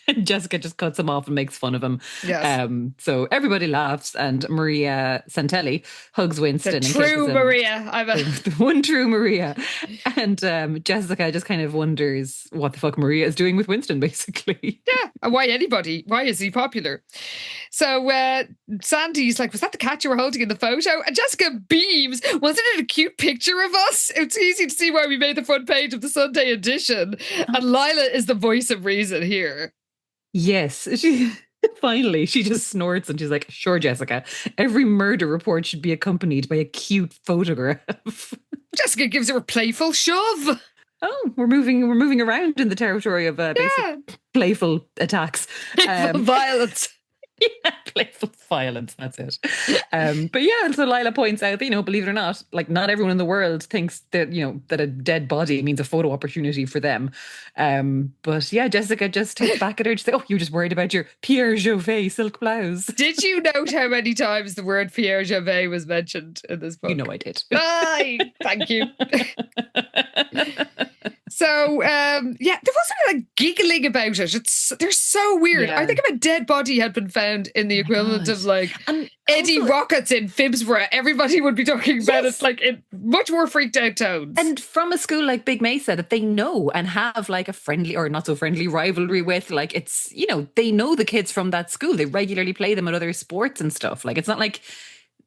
And Jessica just cuts him off and makes fun of him. Yes. So everybody laughs, and Maria Santelli hugs Winston. The true Maria. The one true Maria. And Jessica just kind of wonders what the fuck Maria is doing with Winston, basically. Yeah, and why is he popular? So Sandy's like, was that the cat you were holding in the photo? And Jessica beams, wasn't it a cute picture of us? It's easy to see why we made the front page of the Sunday edition. And Lila is the voice of reason here. Yes, she just snorts and she's like, sure, Jessica, every murder report should be accompanied by a cute photograph. Jessica gives her a playful shove. Oh, we're moving around in the territory of basic playful attacks. Playful violence. Yeah, playful violence, that's it. But yeah, and so Lila points out that, believe it or not, like not everyone in the world thinks that, that a dead body means a photo opportunity for them. But yeah, Jessica just takes back at her and she's like, oh, you're just worried about your Pierre Jovet silk blouse. Did you note how many times the word Pierre Jovet was mentioned in this book? You know I did. Thank you. So, there wasn't like giggling about it. They're so weird. Yeah. I think if a dead body had been found in the equivalent of like Eddie Rockets in Phibsborough, everybody would be talking about it like in much more freaked out tones. And from a school like Big Mesa that they know and have like a friendly or not so friendly rivalry with, like it's, they know the kids from that school. They regularly play them at other sports and stuff. Like it's not like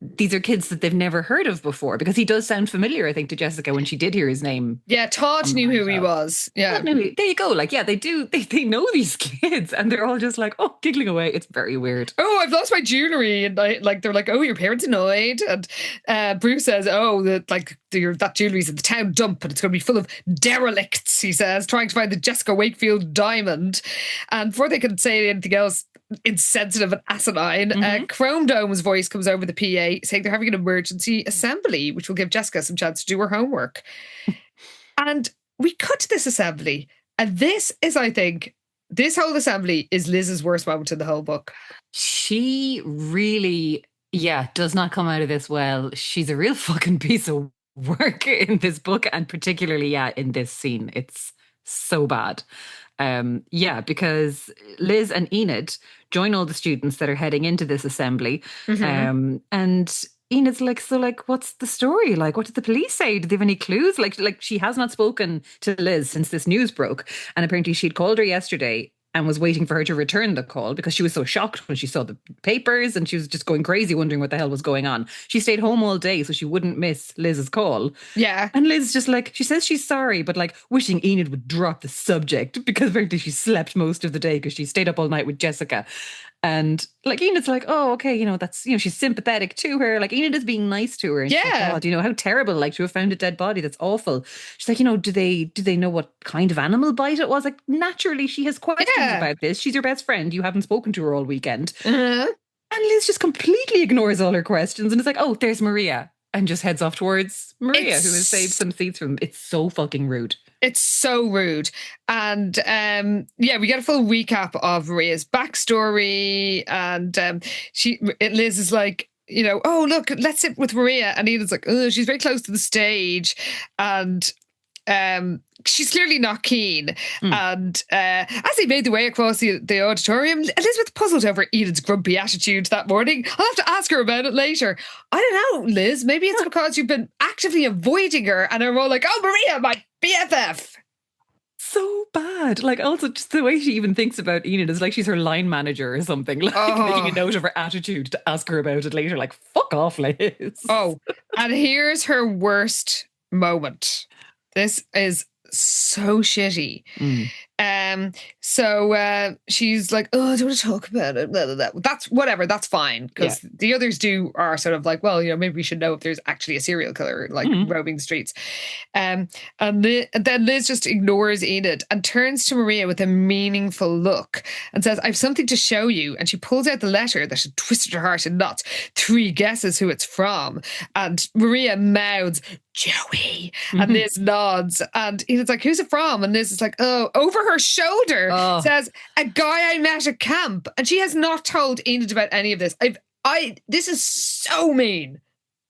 these are kids that they've never heard of before, because he does sound familiar, I think, to Jessica when she did hear his name. Yeah, Todd knew who he was. Yeah. There you go. Like, yeah, they do. They know these kids and they're all just like, oh, giggling away. It's very weird. Oh, I've lost my jewelry. And they're like, oh, your parents annoyed. And Bruce says, oh, that jewelry's in the town dump and it's going to be full of derelicts, he says, trying to find the Jessica Wakefield diamond. And before they can say anything else insensitive and asinine, Chrome Dome's voice comes over the PA saying they're having an emergency assembly, which will give Jessica some chance to do her homework. And we cut to this assembly, and this is, I think, this whole assembly is Liz's worst moment in the whole book. She really, does not come out of this well. She's a real fucking piece of work in this book, and particularly, in this scene. It's so bad. Because Liz and Enid join all the students that are heading into this assembly. And Enid's like, so like, what's the story? Like, what did the police say? Did they have any clues? Like she has not spoken to Liz since this news broke. And apparently she'd called her yesterday and was waiting for her to return the call because she was so shocked when she saw the papers and she was just going crazy wondering what the hell was going on. She stayed home all day so she wouldn't miss Liz's call. Yeah. And Liz just like, she says she's sorry, but like wishing Enid would drop the subject because apparently she slept most of the day because she stayed up all night with Jessica. And like Enid's like, oh, okay, that's, she's sympathetic to her. Like Enid is being nice to her. And she's like, God, how terrible, like to have found a dead body. That's awful. She's like, do they know what kind of animal bite it was? Like, naturally, she has questions about this. She's your best friend. You haven't spoken to her all weekend. And Liz just completely ignores all her questions and is like, oh, there's Maria. And just heads off towards Maria, who has saved some seats from him. It's so fucking rude. It's so rude. And we get a full recap of Maria's backstory. And Liz is like, oh, look, let's sit with Maria. And Enid's like, oh, she's very close to the stage. And she's clearly not keen. And as they made their way across the auditorium, Elizabeth puzzled over Enid's grumpy attitude that morning. I'll have to ask her about it later. I don't know, Liz. Maybe it's because you've been actively avoiding her and are all like, oh, Maria, my BFF. So bad. Like, also just the way she even thinks about Enid is like she's her line manager or something, like making a note of her attitude to ask her about it later. Like, fuck off, Liz. Oh, and here's her worst moment. This is so shitty. So she's like, oh, I don't want to talk about it. Blah, blah, blah. That's whatever. That's fine. Because the others are sort of like, well, maybe we should know if there's actually a serial killer like roaming the streets. And then Liz just ignores Enid and turns to Maria with a meaningful look and says, I have something to show you. And she pulls out the letter that had twisted her heart in knots. 3 guesses who it's from. And Maria mouths, Joey. And Liz nods. And Enid's like, who's it from? And Liz is like, oh, over her shoulder says, a guy I met at camp. And she has not told Enid about any of this. This is so mean.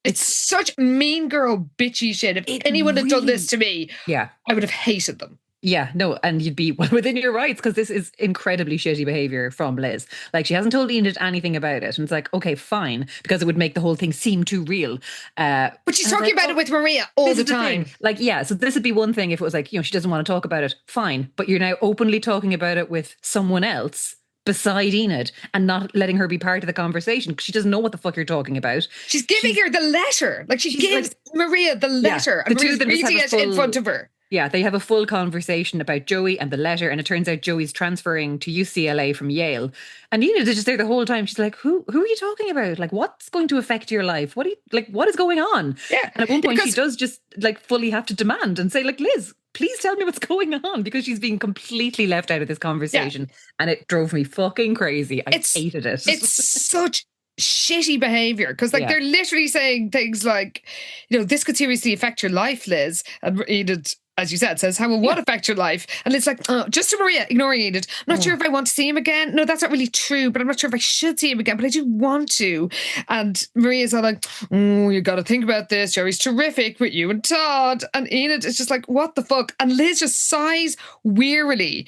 It's such mean girl bitchy shit. If anyone had done this to me, I would have hated them. Yeah, no, and you'd be well within your rights because this is incredibly shitty behaviour from Liz. Like, she hasn't told Enid anything about it. And it's like, okay, fine, because it would make the whole thing seem too real. But she's talking about it with Maria all the time. Like, yeah, so this would be one thing if it was like, she doesn't want to talk about it. Fine. But you're now openly talking about it with someone else beside Enid and not letting her be part of the conversation because she doesn't know what the fuck you're talking about. She's giving her the letter. Like, she gives Maria the letter and Maria's reading it in front of her. Yeah, they have a full conversation about Joey and the letter, and it turns out Joey's transferring to UCLA from Yale. And Enid is just there the whole time. She's like, who are you talking about? Like, what's going to affect your life? What is going on? Yeah. And at one point she does just like fully have to demand and say, like, Liz, please tell me what's going on, because she's being completely left out of this conversation. Yeah. And it drove me fucking crazy. I hated it. It's such shitty behavior because they're literally saying things like, this could seriously affect your life, Liz. And Enid, as you said, says, how will what affect your life? And it's like, just to Maria, ignoring Enid. I'm not sure if I want to see him again. No, that's not really true, but I'm not sure if I should see him again, but I do want to. And Maria's all like, you got to think about this. Joey's terrific with you and Todd. And Enid is just like, what the fuck? And Liz just sighs wearily.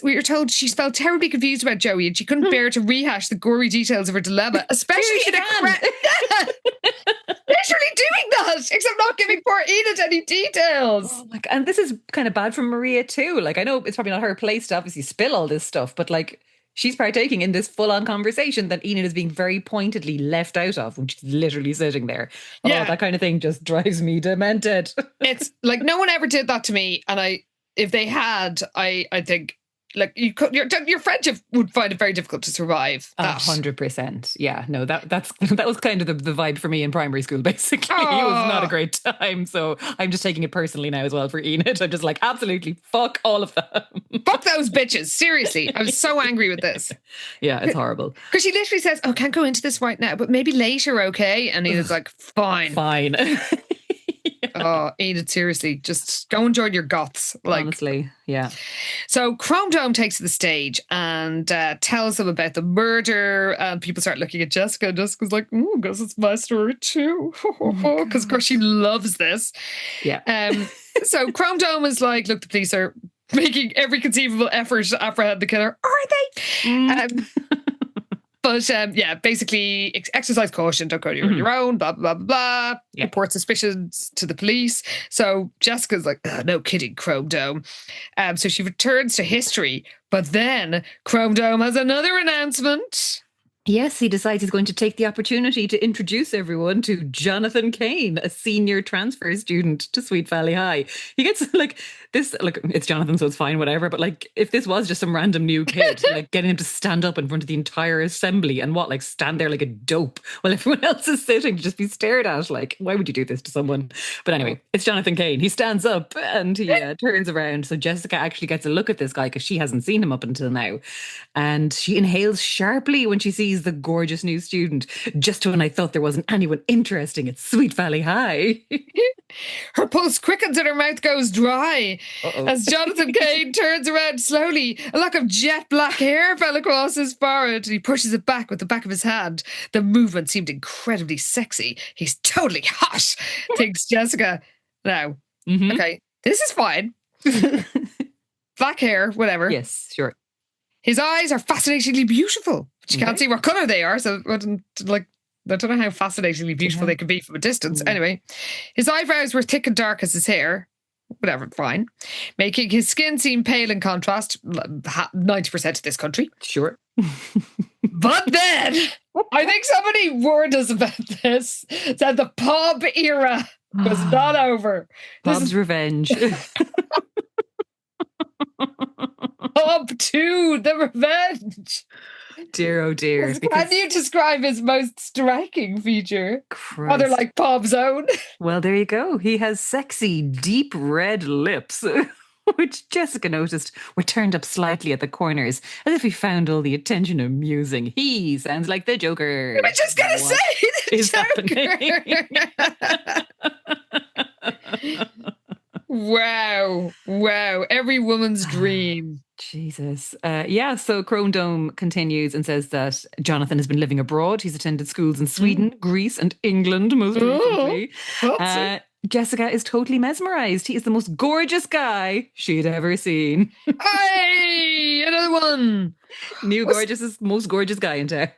We were told she felt terribly confused about Joey and she couldn't bear to rehash the gory details of her dilemma, especially in literally doing that, except not giving poor Enid any details. Oh my God. And this is kind of bad for Maria too. Like, I know it's probably not her place to obviously spill all this stuff, but like, she's partaking in this full-on conversation that Enid is being very pointedly left out of when she's literally sitting there. Yeah. That kind of thing just drives me demented. It's like, no one ever did that to me. And if they had, I think, like, your friendship would find it very difficult to survive. 100%. Yeah, no, that was kind of the vibe for me in primary school, basically. It was not a great time. So I'm just taking it personally now as well for Enid. I'm just like, absolutely, fuck all of them. Fuck those bitches. Seriously. I was so angry with this. Yeah, it's horrible. Because she literally says, can't go into this right now, but maybe later, okay? And Enid's like, fine. Fine. Enid, seriously, just go and join your goths. Like, honestly, yeah. So Chrome Dome takes to the stage and tells them about the murder, and people start looking at Jessica. Jessica's like, guess it's my story too. Because of course she loves this. Yeah. So Chrome Dome is like, look, the police are making every conceivable effort to apprehend the killer. Are they? But basically exercise caution, don't go to your own, blah, blah, blah, blah. Yeah. Report suspicions to the police. So Jessica's like, no kidding, Chrome Dome. So she returns to history, but then Chrome Dome has another announcement. Yes, he decides he's going to take the opportunity to introduce everyone to Jonathan Cain, a senior transfer student to Sweet Valley High. He gets it's Jonathan, so it's fine, whatever. But like, if this was just some random new kid, like getting him to stand up in front of the entire assembly and stand there like a dope while everyone else is sitting to just be stared at. Like, why would you do this to someone? But anyway, it's Jonathan Cain. He stands up and he turns around. So Jessica actually gets a look at this guy because she hasn't seen him up until now. And she inhales sharply when she sees the gorgeous new student, just when I thought there wasn't anyone interesting at Sweet Valley High. Her pulse quickens and her mouth goes dry. As Jonathan Cain turns around slowly. A lock of jet black hair fell across his forehead and he pushes it back with the back of his hand. The movement seemed incredibly sexy. He's totally hot, thinks Jessica. Now, okay, this is fine. Black hair, whatever. Yes, sure. His eyes are fascinatingly beautiful, but you can't see what colour they are, so I don't know how fascinatingly beautiful they could be from a distance. Anyway, his eyebrows were thick and dark as his hair. Whatever, fine. Making his skin seem pale in contrast, 90% of this country. Sure. But then, I think somebody warned us about this, that the Pob era was not over. Pob's revenge. Pob 2, the revenge. Dear, oh dear. Can you describe his most striking feature? Christ. Other like Pob's own. Well, there you go. He has sexy, deep red lips, which Jessica noticed were turned up slightly at the corners, as if he found all the attention amusing. He sounds like the Joker. I was just going to say the Joker. Wow. Every woman's dream. Jesus. So Chrome Dome continues and says that Jonathan has been living abroad. He's attended schools in Sweden, Greece and England most recently. Jessica is totally mesmerised. He is the most gorgeous guy she'd ever seen. Hey, another one. Most gorgeous guy in town.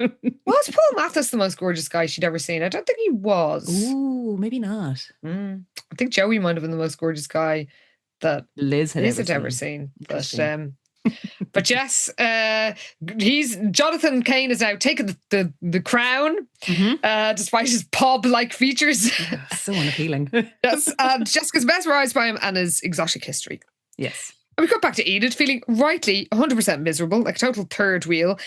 Was Paul Mathis the most gorgeous guy she'd ever seen? I don't think he was. Ooh, maybe not. I think Joey might have been the most gorgeous guy that Liz had ever seen. But yes, Jonathan Cain is now taking the crown, despite his Pob-like features. So unappealing. Yes, and Jessica's mesmerised by him and his exotic history. Yes. And we got back to Enid, feeling rightly 100% miserable, like a total third wheel.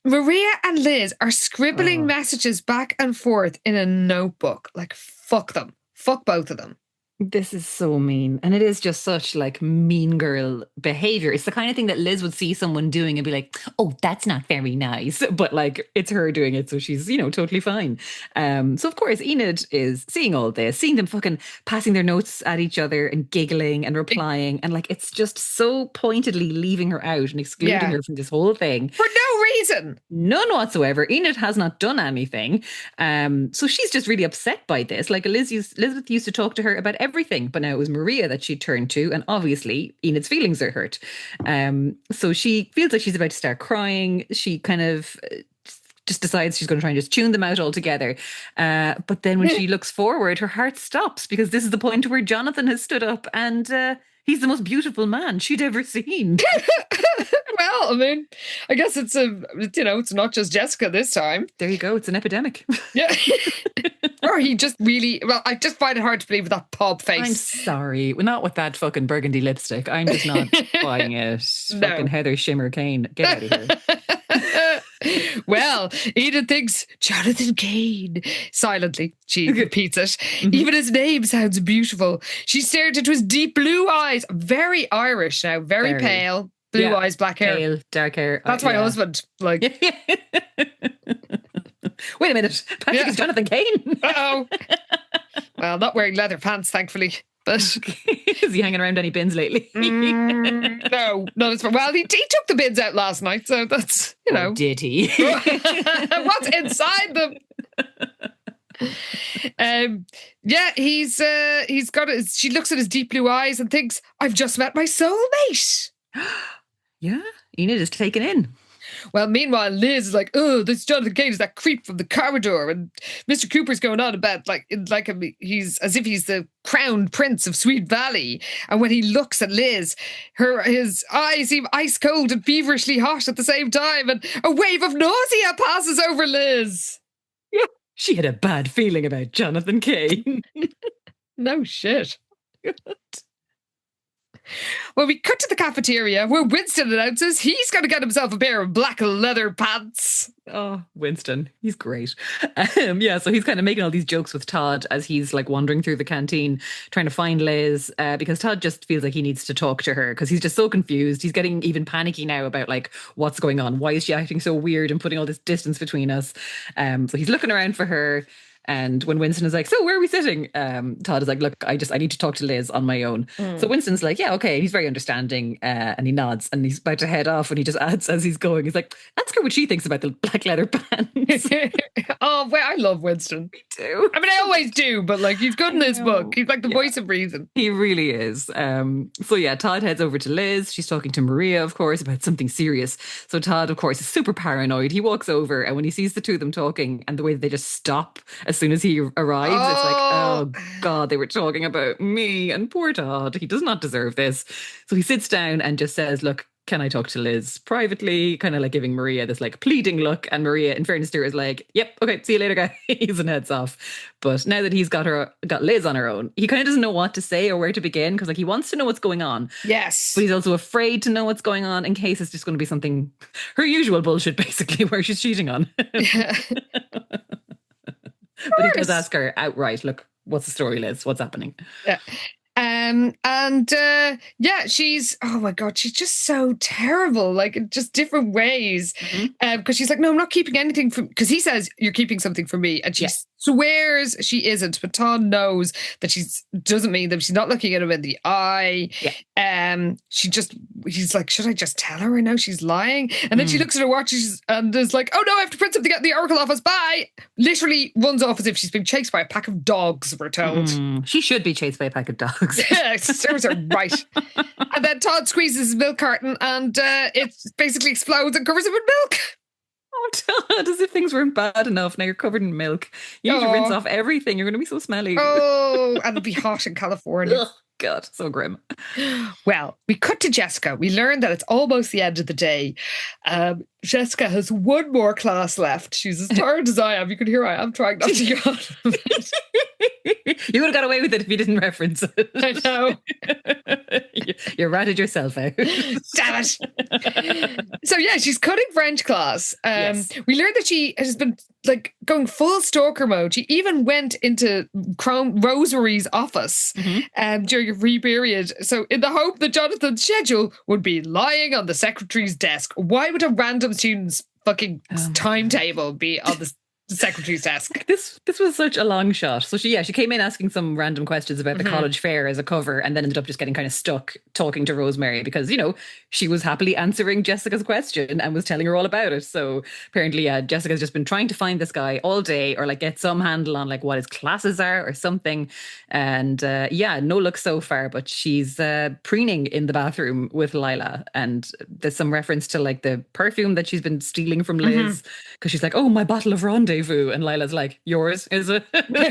Maria and Liz are scribbling messages back and forth in a notebook. Like, fuck them. Fuck both of them. This is so mean. And it is just such like mean girl behavior. It's the kind of thing that Liz would see someone doing and be like, oh, that's not very nice. But like, it's her doing it. So she's, totally fine. So of course, Enid is seeing all this, seeing them fucking passing their notes at each other and giggling and replying. And like, it's just so pointedly leaving her out and excluding her from this whole thing. For no reason. None whatsoever. Enid has not done anything. So she's just really upset by this. Like Elizabeth used to talk to her about everything, but now it was Maria that she turned to, and obviously Enid's feelings are hurt. So she feels like she's about to start crying. She kind of just decides she's going to try and just tune them out altogether. But then when she looks forward, her heart stops because this is the point where Jonathan has stood up and he's the most beautiful man she'd ever seen. Well, I mean, I guess it's not just Jessica this time. There you go. It's an epidemic. Yeah. Or he just really, I just find it hard to believe with that Pob face. I'm sorry. Well, not with that fucking burgundy lipstick. I'm just not buying it. No. Fucking Heather Shimmer Cain. Get out of here. Well, Enid thinks Jonathan Cain. Silently, she repeats it. Even his name sounds beautiful. She stared into his deep blue eyes. Very Irish now. Very pale. Blue eyes, black hair. Pale, dark hair. That's my husband. Like. Wait a minute. Patrick is Jonathan Cain. Uh-oh. Well, not wearing leather pants, thankfully. But is he hanging around any bins lately? No, not as far. Well, he took the bins out last night, so that's, Or did he? What's inside them? He's got she looks at his deep blue eyes and thinks, I've just met my soulmate. Yeah, Enid is taken in. Well, meanwhile, Liz is like, oh, this Jonathan Cain is that creep from the corridor. And Mr. Cooper's going on about he's as if he's the crowned prince of Sweet Valley. And when he looks at Liz, his eyes seem ice cold and feverishly hot at the same time. And a wave of nausea passes over Liz. Yeah, she had a bad feeling about Jonathan Cain. No shit. Well, we cut to the cafeteria where Winston announces he's going to get himself a pair of black leather pants. Oh, Winston. He's great. So he's kind of making all these jokes with Todd as he's like wandering through the canteen trying to find Liz because Todd just feels like he needs to talk to her because he's just so confused. He's getting even panicky now about like what's going on. Why is she acting so weird and putting all this distance between us? So he's looking around for her. And when Winston is like, so where are we sitting? Todd is like, look, I need to talk to Liz on my own. So Winston's like, yeah, okay. He's very understanding. And he nods and he's about to head off. And he just adds as he's going, he's like, ask her what she thinks about the black leather pants. Oh, well, I love Winston. Me too. I mean, I always do, but like he's good in this book. He's like the voice of reason. He really is. Todd heads over to Liz. She's talking to Maria, of course, about something serious. So Todd, of course, is super paranoid. He walks over and when he sees the two of them talking and the way that they just stop as soon as he arrives, it's like, oh God, they were talking about me and poor Todd. He does not deserve this. So he sits down and just says, look, can I talk to Liz privately? Kind of like giving Maria this like pleading look. And Maria, in fairness to her, is like, yep, okay, see you later, guys, and heads off. But now that he's got Liz on her own, he kind of doesn't know what to say or where to begin because like he wants to know what's going on. Yes. But he's also afraid to know what's going on in case it's just going to be something, her usual bullshit, basically, where she's cheating on. Yeah. But he does ask her outright, look, what's the story, Liz? What's happening? Yeah. She's, oh my God, she's just so terrible, like in just different ways. Because she's like, no, I'm not keeping anything from, because he says, you're keeping something from me. And she swears she isn't, but Todd knows that doesn't mean that she's not looking at him in the eye. Yeah. He's like, should I just tell her I know she's lying? And then she looks at her watch and is like, oh no, I have to print something at the Oracle office. Bye. Literally runs off as if she's been chased by a pack of dogs, we're told. She should be chased by a pack of dogs. Yeah, serves her right. And then Todd squeezes his milk carton and it basically explodes and covers him in milk. Oh, Todd, as if things weren't bad enough. Now you're covered in milk. You need to rinse off everything. You're going to be so smelly. Oh, and it'll be hot in California. Ugh, God, so grim. Well, we cut to Jessica. We learn that it's almost the end of the day. Jessica has one more class left. She's as tired as I am. You can hear I am trying not to yawn. You would have got away with it if you didn't reference it. I know. You ratted yourself out. Damn it. So yeah, she's cutting French class. Yes. We learned that she has been like going full stalker mode. She even went into Rosemary's office during a free period. So in the hope that Jonathan's schedule would be lying on the secretary's desk. Why would a random student's fucking timetable be on the secretary's desk? This was such a long shot. So she came in asking some random questions about the college fair as a cover and then ended up just getting kind of stuck talking to Rosemary because, you know, she was happily answering Jessica's question and was telling her all about it. So apparently, Jessica's just been trying to find this guy all day or like get some handle on like what his classes are or something. And no luck so far, but she's preening in the bathroom with Lila. And there's some reference to like the perfume that she's been stealing from Liz because she's like, oh, my bottle of rendezvous. And Lila's like, yours, is it?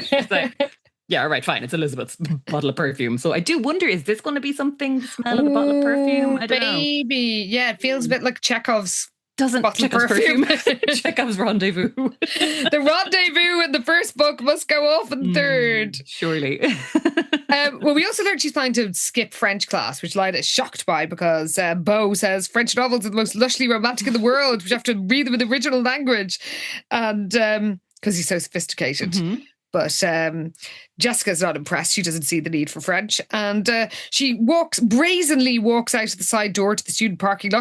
She's like, yeah, all right, fine. It's Elizabeth's bottle of perfume. So I do wonder, is this going to be something, the smell of the bottle of perfume? I don't know. Maybe. Yeah, it feels a bit like Chekhov's Chekhov's perfume. Chekhov's rendezvous. The rendezvous in the first book must go off in third. Surely. Well, we also learned she's planning to skip French class, which Lila is shocked by because Beau says French novels are the most lushly romantic in the world. We have to read them in the original language. And because he's so sophisticated. But Jessica's not impressed. She doesn't see the need for French. And she brazenly walks out of the side door to the student parking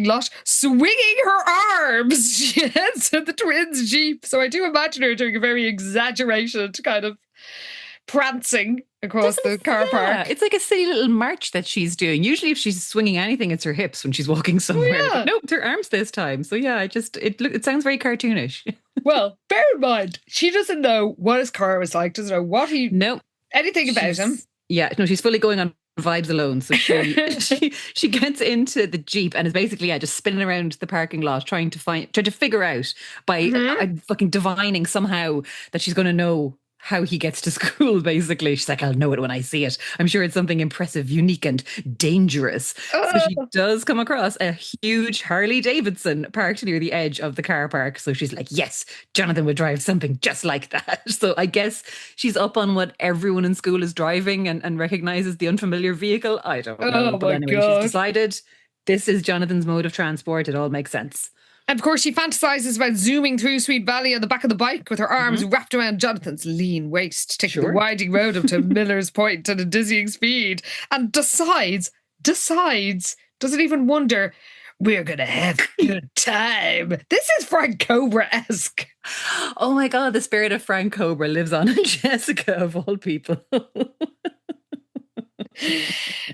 lot, swinging her arms. She heads to the twins' Jeep. So I do imagine her doing a very exaggerated kind of prancing across the car park. It's like a silly little march that she's doing. Usually if she's swinging anything, it's her hips when she's walking somewhere. Oh, yeah. Nope, it's her arms this time. So yeah, it sounds very cartoonish. Well, bear in mind, she doesn't know what his car was like, doesn't know anything about him. Yeah, no, she's fully going on vibes alone. So she gets into the Jeep and is basically just spinning around the parking lot trying to figure out by fucking divining somehow that she's going to know how he gets to school, basically. She's like, I'll know it when I see it. I'm sure it's something impressive, unique and dangerous. So she does come across a huge Harley Davidson parked near the edge of the car park. So she's like, yes, Jonathan would drive something just like that. So I guess she's up on what everyone in school is driving and recognizes the unfamiliar vehicle. I don't know. But anyway, she's decided this is Jonathan's mode of transport. It all makes sense. And of course, she fantasizes about zooming through Sweet Valley on the back of the bike with her arms wrapped around Jonathan's lean waist, taking the winding road up to Miller's Point at a dizzying speed, and decides, doesn't even wonder, we're going to have a good time. This is Frank Cobra-esque. Oh my God, the spirit of Frank Cobra lives on in Jessica, of all people.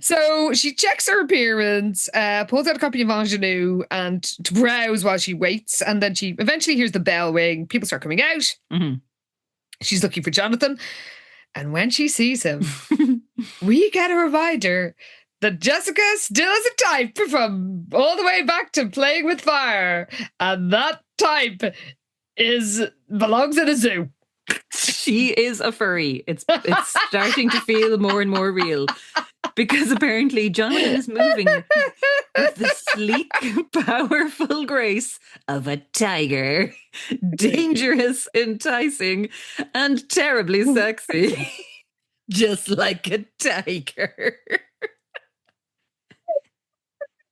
So she checks her appearance, pulls out a copy of Ingenue and to browse while she waits, and then she eventually hears the bell ring. People start coming out. She's looking for Jonathan, and when she sees him, we get a reminder that Jessica still has a type from all the way back to playing with fire, and that type belongs in a zoo. She is a furry. It's starting to feel more and more real, because apparently Jonathan is moving with the sleek, powerful grace of a tiger. Dangerous, enticing, and terribly sexy. Just like a tiger.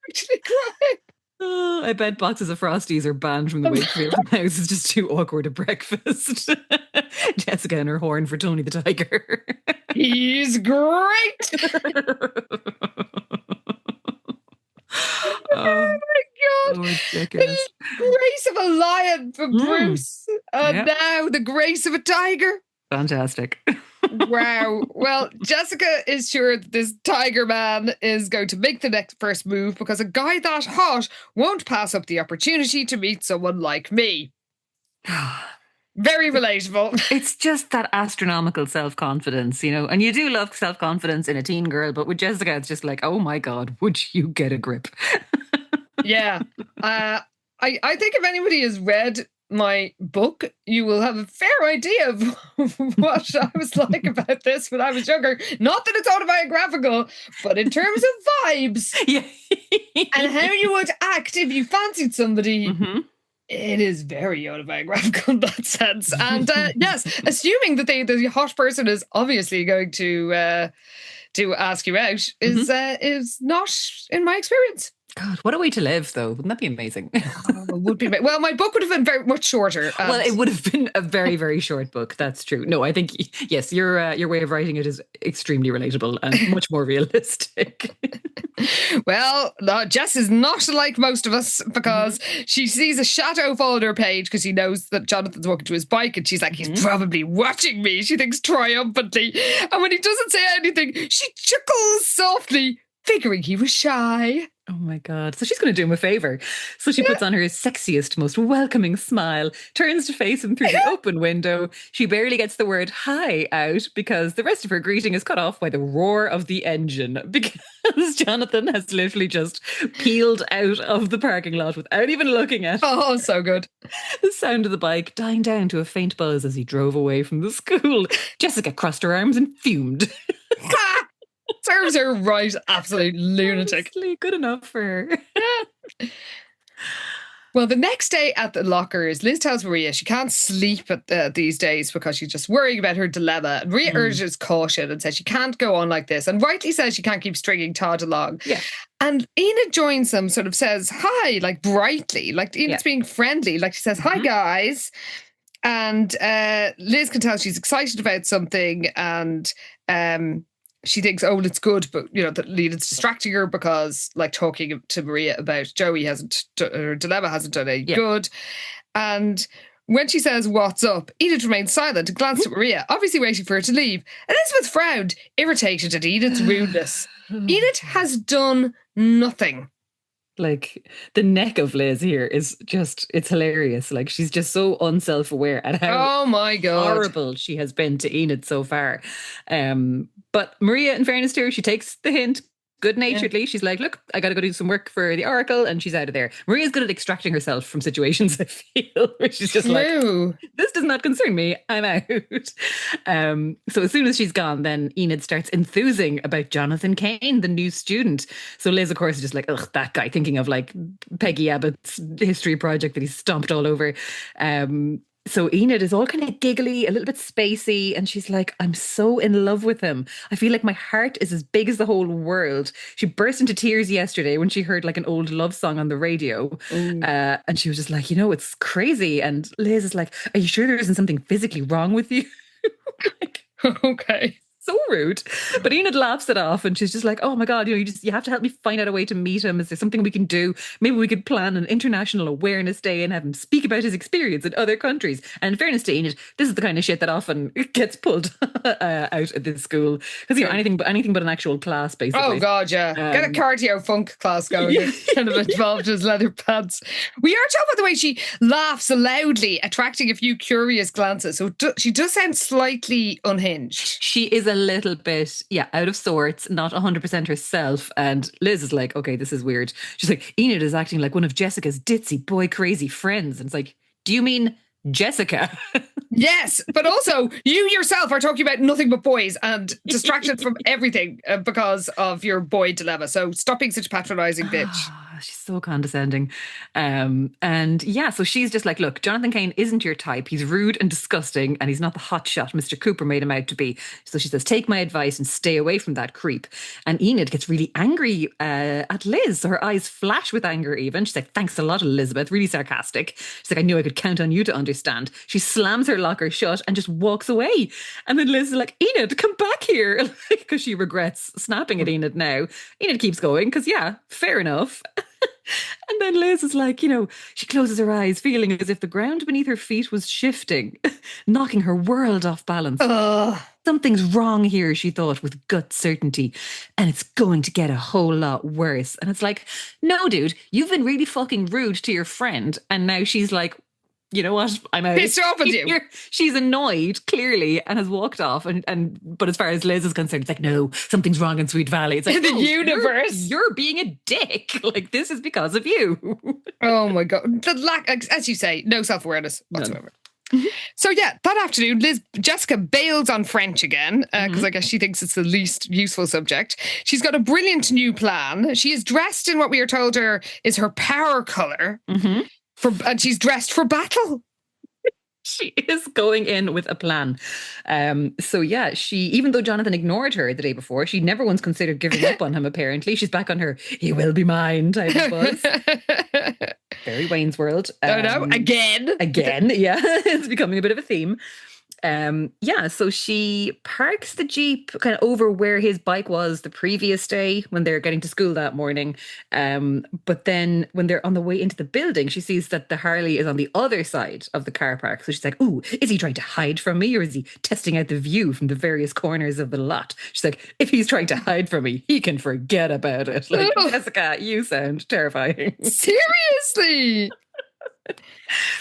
Actually crying. Oh, I bet boxes of Frosties are banned from the Wakefield house. It's just too awkward at breakfast. Jessica and her horn for Tony the Tiger. He's great. Oh my God. The grace of a lion for Bruce. And now the grace of a tiger. Fantastic. Wow. Well, Jessica is sure that this tiger man is going to make the next first move because a guy that hot won't pass up the opportunity to meet someone like me. Very relatable. It's just that astronomical self-confidence, you know, and you do love self-confidence in a teen girl, but with Jessica, it's just like, oh my God, would you get a grip? Yeah. I think if anybody has read my book, you will have a fair idea of what I was like about this when I was younger. Not that it's autobiographical, but in terms of vibes and how you would act if you fancied somebody, it is very autobiographical in that sense. And yes, assuming that the hot person is obviously going to ask you out is not in my experience. God, what a way to live, though. Wouldn't that be amazing? It would be. Well, my book would have been very much shorter. Well, it would have been a very, very short book. That's true. No, I think, yes, your way of writing it is extremely relatable and much more realistic. Well, Jess is not like most of us because she sees a shadow fall on her page because she knows that Jonathan's walking to his bike and she's like, he's probably watching me, she thinks triumphantly. And when he doesn't say anything, she chuckles softly, figuring he was shy. Oh my God. So she's going to do him a favour. So she puts on her sexiest, most welcoming smile, turns to face him through the open window. She barely gets the word hi out because the rest of her greeting is cut off by the roar of the engine because Jonathan has literally just peeled out of the parking lot without even looking at. Oh, so good. The sound of the bike dying down to a faint buzz as he drove away from the school. Jessica crossed her arms and fumed. Serves her right, absolute lunatic. Honestly, good enough for her. Well, the next day at the lockers, Liz tells Maria she can't sleep these days because she's just worrying about her dilemma. And Maria urges caution and says she can't go on like this. And rightly says she can't keep stringing Todd along. Yeah. And Enid joins them, sort of says hi, like brightly, like Enid's being friendly. Like she says, hi guys. And Liz can tell she's excited about something and she thinks, oh, well, it's good, but, you know, that Enid's distracting her because, like, talking to Maria about Joey her dilemma hasn't done any good. And when she says, what's up, Enid remains silent and glances at Maria, obviously waiting for her to leave. Elizabeth frowned, irritated at Enid's rudeness. Enid has done nothing. Like the neck of Liz here is just, it's hilarious. Like she's just so unself-aware at how oh my God, horrible she has been to Enid so far. But Maria, in fairness to her, she takes the hint good-naturedly. She's like, look, I got to go do some work for the Oracle, and she's out of there. Maria's good at extracting herself from situations, I feel, where she's just like, this does not concern me, I'm out. So as soon as she's gone, then Enid starts enthusing about Jonathan Cain, the new student. So Liz, of course, is just like, ugh, that guy, thinking of like Peggy Abbott's history project that he's stomped all over. So Enid is all kind of giggly, a little bit spacey, and she's like, I'm so in love with him. I feel like my heart is as big as the whole world. She burst into tears yesterday when she heard like an old love song on the radio. And she was just like, it's crazy. And Liz is like, are you sure there isn't something physically wrong with you? Okay. So rude. But Enid laughs it off and she's just like, oh my God, you have to help me find out a way to meet him. Is there something we can do? Maybe we could plan an International Awareness Day and have him speak about his experience in other countries. And in fairness to Enid, this is the kind of shit that often gets pulled out at this school. Because, anything but an actual class, basically. Oh God, yeah. Get a cardio funk class going. Yeah. Kind of involved his leather pants. We are talking about the way she laughs loudly, attracting a few curious glances. So she does sound slightly unhinged. She is a little bit, out of sorts, not 100% herself. And Liz is like, okay, this is weird. She's like, Enid is acting like one of Jessica's ditzy boy crazy friends. And it's like, do you mean Jessica? Yes, but also you yourself are talking about nothing but boys and distracted from everything because of your boy dilemma. So stop being such a patronising bitch. She's so condescending. So she's just like, look, Jonathan Cain isn't your type. He's rude and disgusting and he's not the hotshot Mr. Cooper made him out to be. So she says, take my advice and stay away from that creep. And Enid gets really angry at Liz. So her eyes flash with anger even. She's like, thanks a lot, Elizabeth. Really sarcastic. She's like, I knew I could count on you to understand. She slams her locker shut and just walks away. And then Liz is like, Enid, come back here. Because she regrets snapping at Enid now. Enid keeps going because, fair enough. And then Liz is like, she closes her eyes, feeling as if the ground beneath her feet was shifting, knocking her world off balance. Something's wrong here, she thought with gut certainty, and it's going to get a whole lot worse. And it's like, no, dude, you've been really fucking rude to your friend. And now she's like, you know what? I'm out. Pissed off with you. She's annoyed, clearly, and has walked off. But as far as Liz is concerned, it's like, no, something's wrong in Sweet Valley. It's like, the universe. You're being a dick. Like, this is because of you. Oh my God. The lack, as you say, no self-awareness whatsoever. So that afternoon, Jessica bails on French again because I guess she thinks it's the least useful subject. She's got a brilliant new plan. She is dressed in what we are told her is her power colour. And she's dressed for battle. She is going in with a plan. She, even though Jonathan ignored her the day before, she never once considered giving up on him, apparently. She's back on her, he will be mine type of buzz. Very Wayne's World. Again. Yeah. It's becoming a bit of a theme. So she parks the Jeep kind of over where his bike was the previous day when they're getting to school that morning. But then when they're on the way into the building, she sees that the Harley is on the other side of the car park. So she's like, ooh, is he trying to hide from me or is he testing out the view from the various corners of the lot? She's like, if he's trying to hide from me, he can forget about it. Like, Jessica, you sound terrifying. Seriously?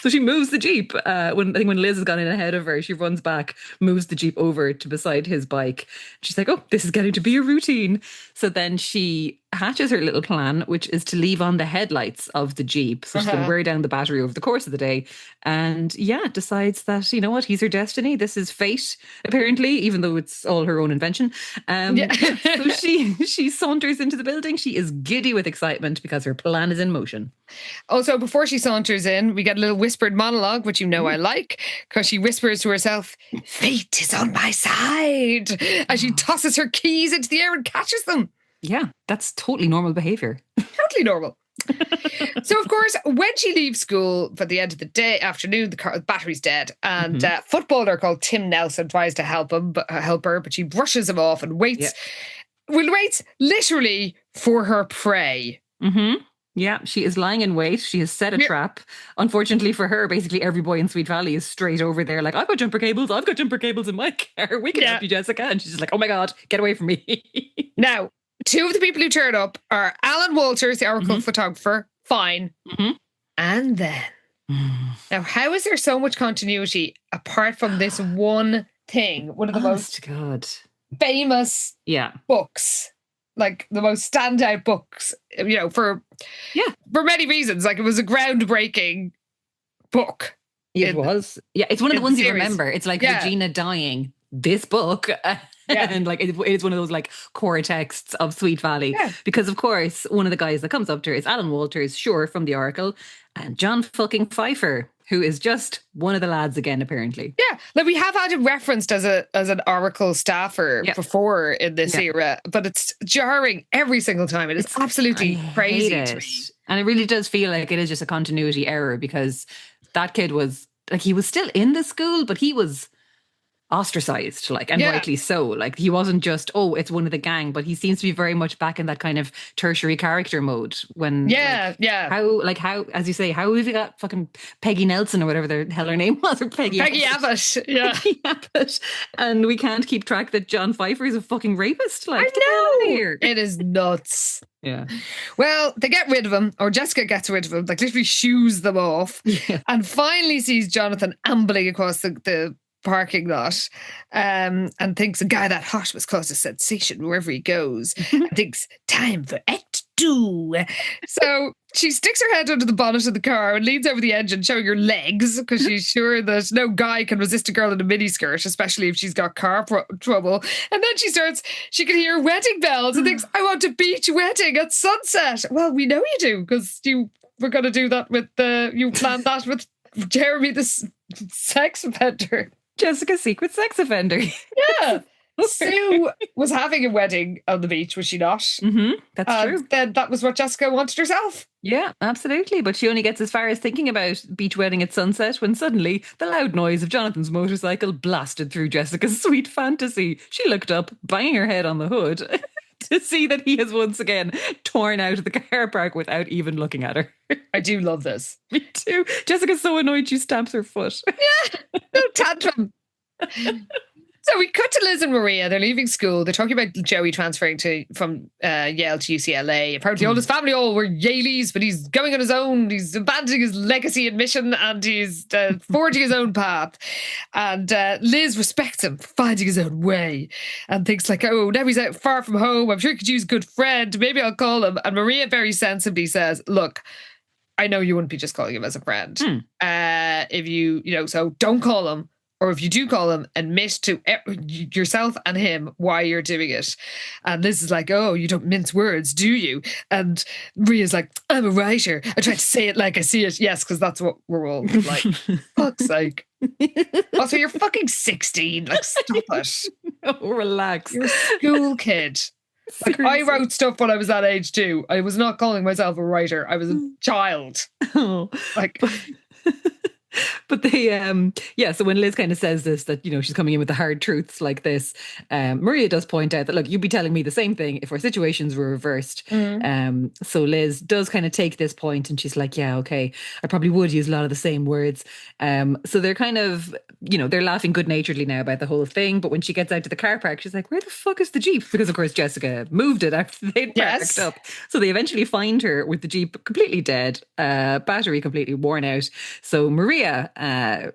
So she moves the Jeep. When Liz has gone in ahead of her, she runs back, moves the Jeep over to beside his bike. She's like, oh, this is getting to be a routine. So then she hatches her little plan, which is to leave on the headlights of the Jeep. So she's going to wear down the battery over the course of the day. And decides that, you know what, he's her destiny. This is fate, apparently, even though it's all her own invention. So she saunters into the building. She is giddy with excitement because her plan is in motion. Also, before she saunters in, we get a little whispered monologue, which I like, because she whispers to herself, fate is on my side, as she tosses her keys into the air and catches them. Yeah, that's totally normal behaviour. Totally normal. So, of course, when she leaves school for the end of the afternoon, the battery's dead, and a footballer called Tim Nelson tries to help her, but she brushes him off and waits. Waits literally for her prey. Yeah, she is lying in wait. She has set a trap. Unfortunately for her, basically every boy in Sweet Valley is straight over there like, I've got jumper cables in my car. We can help you, Jessica. And she's just like, oh my God, get away from me. Now, two of the people who turn up are Alan Walters, the Oracle photographer. Fine. And then, now, how is there so much continuity apart from this one thing? One of the most famous books, like the most standout books, for many reasons. Like, it was a groundbreaking book. It was. Yeah, it's one of the ones you remember. It's like Regina dying. This book. And like it's one of those like core texts of Sweet Valley. Because of course, one of the guys that comes up to her is Alan Walters, sure, from the Oracle, and John fucking Pfeiffer, who is just one of the lads again, apparently. Yeah, like we have had him referenced as an Oracle staffer before in this era, but it's jarring every single time. It is absolutely crazy to me. And it really does feel like it is just a continuity error, because that kid was like, he was still in the school, but he was ostracized, like, and rightly so. Like, he wasn't just, it's one of the gang, but he seems to be very much back in that kind of tertiary character mode when how, as you say, how have you got fucking Peggy Nelson or whatever the hell her name was, or Peggy Abbott. Peggy Abbott, and we can't keep track that John Pfeiffer is a fucking rapist. Like, I know, here. It is nuts. Yeah. Well, they get rid of him, or Jessica gets rid of him, like literally shoos them off, and finally sees Jonathan ambling across the parking lot, and thinks a guy that hot must cause a sensation wherever he goes, and thinks, time for Act 2. So she sticks her head under the bonnet of the car and leans over the engine, showing her legs, because she's sure that no guy can resist a girl in a miniskirt, especially if she's got car trouble. And then she can hear wedding bells and thinks, I want a beach wedding at sunset. Well, we know you do, because you were going to do that you planned that with Jeremy, the sex offender. Jessica's secret sex offender. Yeah. Sue was having a wedding on the beach, was she not? That's true. Then that was what Jessica wanted herself. Yeah, absolutely. But she only gets as far as thinking about beach wedding at sunset when suddenly the loud noise of Jonathan's motorcycle blasted through Jessica's sweet fantasy. She looked up, banging her head on the hood, to see that he has once again torn out of the car park without even looking at her. I do love this. Me too. Jessica's so annoyed she stamps her foot. Yeah, no tantrum. So we cut to Liz and Maria. They're leaving school. They're talking about Joey transferring from Yale to UCLA. Apparently all his family all were Yaleys, but he's going on his own. He's abandoning his legacy and mission, and he's forging his own path. And Liz respects him for finding his own way and thinks like, oh, now he's out far from home. I'm sure he could use a good friend. Maybe I'll call him. And Maria very sensibly says, look, I know you wouldn't be just calling him as a friend. If so don't call him. Or if you do call him, admit to yourself and him why you're doing it. And Liz is like, oh, you don't mince words, do you? And Maria's like, I'm a writer. I try to say it like I see it. Yes, because that's what we're all like. Fuck's sake. Also, you're fucking 16. Like, stop it. Oh, relax. You're a school kid. Like, I wrote stuff when I was that age too. I was not calling myself a writer. I was a child. Oh. Like... But they, so when Liz kind of says this, that, she's coming in with the hard truths like this, Maria does point out that, look, you'd be telling me the same thing if our situations were reversed. So Liz does kind of take this point and she's like, yeah, okay, I probably would use a lot of the same words. So they're kind of, they're laughing good-naturedly now about the whole thing. But when she gets out to the car park, she's like, where the fuck is the Jeep? Because, of course, Jessica moved it after they'd parked up. So they eventually find her with the Jeep completely dead, battery completely worn out. So Maria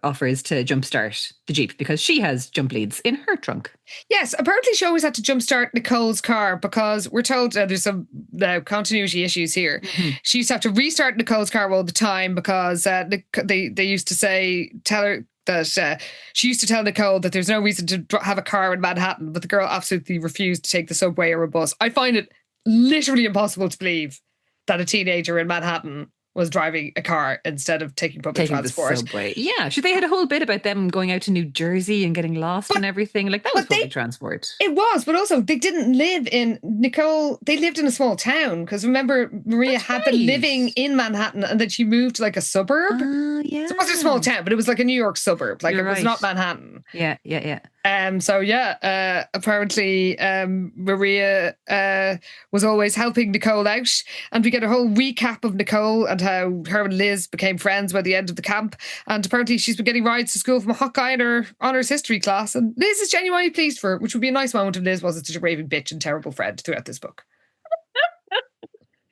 offers to jumpstart the Jeep because she has jump leads in her trunk. Yes, apparently she always had to jumpstart Nicole's car because we're told there's some continuity issues here. She used to have to restart Nicole's car all the time because they used to tell her that she used to tell Nicole that there's no reason to have a car in Manhattan, but the girl absolutely refused to take the subway or a bus. I find it literally impossible to believe that a teenager in Manhattan was driving a car instead of taking public transport. The subway. Yeah, they had a whole bit about them going out to New Jersey and getting lost and everything. Like, that was public transport. It was, but also they didn't live in they lived in a small town, because remember, Maria had been living in Manhattan and then she moved to like a suburb. Yeah. So it wasn't a small town, but it was like a New York suburb. Like, it was not Manhattan. Yeah. Apparently Maria was always helping Nicole out, and we get a whole recap of Nicole and how her and Liz became friends by the end of the camp. And apparently she's been getting rides to school from a hot guy in her honours history class, and Liz is genuinely pleased for it, which would be a nice moment if Liz wasn't such a raving bitch and terrible friend throughout this book.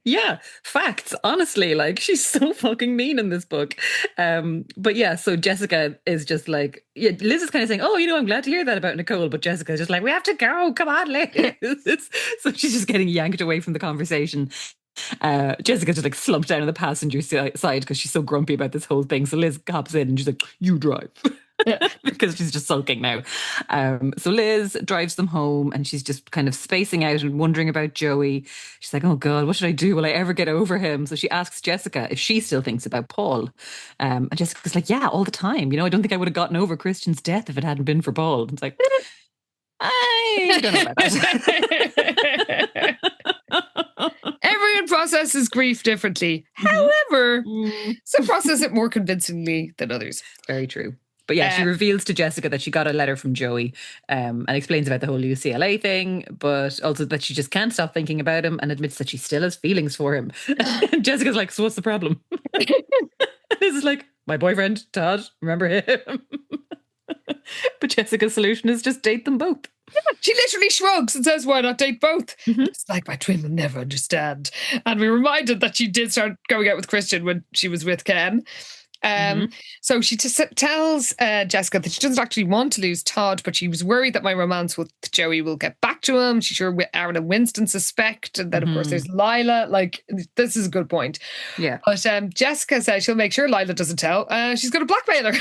Yeah, facts. Honestly, like she's so fucking mean in this book. But yeah, so Jessica is just like, yeah, Liz is kind of saying, "Oh, I'm glad to hear that about Nicole," but Jessica's just like, "We have to go. Come on, Liz." So she's just getting yanked away from the conversation. Jessica just like slumped down on the passenger side because she's so grumpy about this whole thing. So Liz hops in and she's like, "You drive." Yeah. Because she's just sulking now. So Liz drives them home and she's just kind of spacing out and wondering about Joey. She's like, oh God, what should I do? Will I ever get over him? So she asks Jessica if she still thinks about Paul. And Jessica's like, yeah, all the time. I don't think I would have gotten over Christian's death if it hadn't been for Paul. And it's like, I don't know about that. Everyone processes grief differently. However, some process it more convincingly than others. Very true. But yeah, she reveals to Jessica that she got a letter from Joey and explains about the whole UCLA thing, but also that she just can't stop thinking about him and admits that she still has feelings for him. And Jessica's like, so what's the problem? This is like, my boyfriend, Todd, remember him? But Jessica's solution is just date them both. Yeah, she literally shrugs and says, why not date both? It's like my twin will never understand. And we're reminded that she did start going out with Christian when she was with Ken. So she just tells Jessica that she doesn't actually want to lose Todd, but she was worried that my romance with Joey will get back to him. She's sure Aaron and Winston suspect. And then, of course, there's Lila. Like, this is a good point. Yeah. But Jessica says she'll make sure Lila doesn't tell. She's going to blackmail her.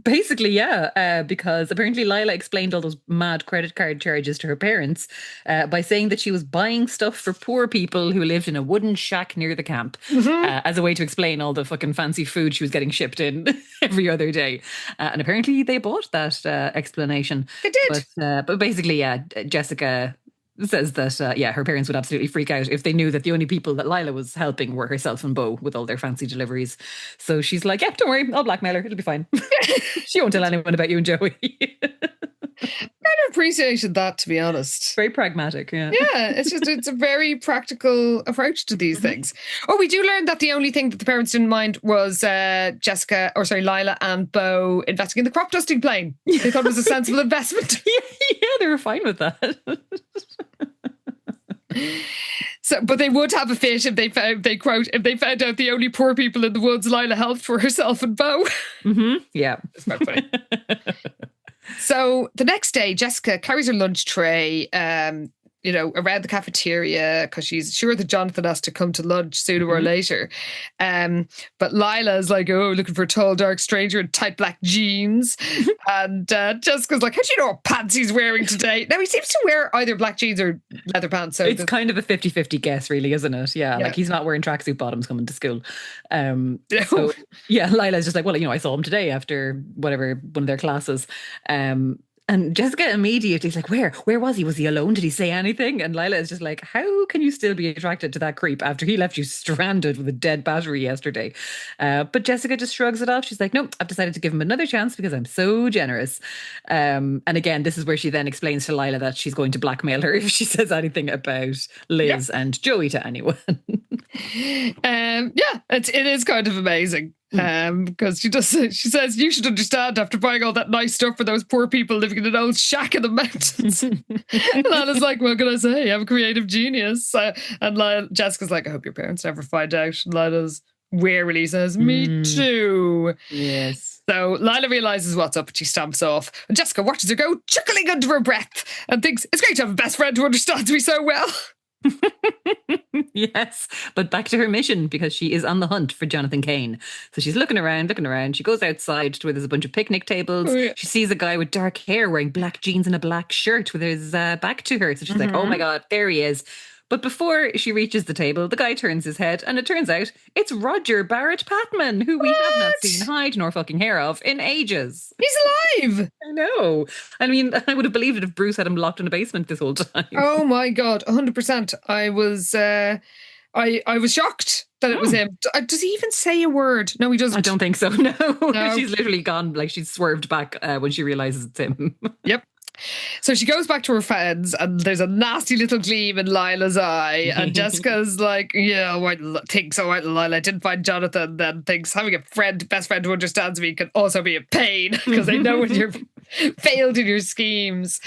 Basically, yeah, because apparently Lila explained all those mad credit card charges to her parents by saying that she was buying stuff for poor people who lived in a wooden shack near the camp as a way to explain all the fucking fancy food she was getting shipped in every other day. And apparently they bought that explanation. They did. But basically, yeah, Jessica says that, her parents would absolutely freak out if they knew that the only people that Lila was helping were herself and Beau with all their fancy deliveries. So she's like, yeah, don't worry, I'll blackmail her. It'll be fine. She won't tell anyone about you and Joey. Kind of appreciated that, to be honest. Very pragmatic, yeah. Yeah, it's a very practical approach to these things. Oh, we do learn that the only thing that the parents didn't mind was Lila and Beau investing in the crop dusting plane. They thought it was a sensible investment. Yeah, they were fine with that. So, but they would have a fit if they found out the only poor people in the woods Lila helped for herself and Beau. Yeah. It's quite funny. So the next day, Jessica carries her lunch tray, around the cafeteria because she's sure that Jonathan has to come to lunch sooner or later. But Lila's like, oh, looking for a tall, dark stranger in tight black jeans. And Jessica's like, how do you know what pants he's wearing today? Now, he seems to wear either black jeans or leather pants. So it's kind of a 50-50 guess, really, isn't it? Yeah, like he's not wearing tracksuit bottoms coming to school. So, yeah, Lila's just like, well, I saw him today after one of their classes. And Jessica immediately is like, where was he? Was he alone? Did he say anything? And Lila is just like, how can you still be attracted to that creep after he left you stranded with a dead battery yesterday? But Jessica just shrugs it off. She's like, nope, I've decided to give him another chance because I'm so generous. And again, this is where she then explains to Lila that she's going to blackmail her if she says anything about Liz and Joey to anyone. It is kind of amazing. Because she says, you should understand after buying all that nice stuff for those poor people living in an old shack in the mountains. And Lila's like, what can I say? I'm a creative genius. And Jessica's like, I hope your parents never find out. And Lila's wearily says, me too. Yes. So Lila realises what's up and she stamps off. And Jessica watches her go, chuckling under her breath, and thinks, it's great to have a best friend who understands me so well. Yes, but back to her mission because she is on the hunt for Jonathan Cain. So she's looking around. She goes outside to where there's a bunch of picnic tables. Oh, yeah. She sees a guy with dark hair wearing black jeans and a black shirt with his back to her. So she's like, oh my God, there he is. But before she reaches the table, the guy turns his head and it turns out it's Roger Barrett Patman, who we have not seen hide nor fucking hair of in ages. He's alive. I know. I mean, I would have believed it if Bruce had him locked in a basement this whole time. Oh my God, 100%. I was shocked that it was him. Does he even say a word? No, he doesn't. I don't think so, no. She's literally gone, like she's swerved back when she realises it's him. Yep. So she goes back to her friends and there's a nasty little gleam in Lila's eye, and Jessica's like, yeah, thinks, all right, Lila, I didn't find Jonathan, then thinks having a best friend who understands me can also be a pain because they know when you're Failed in your schemes.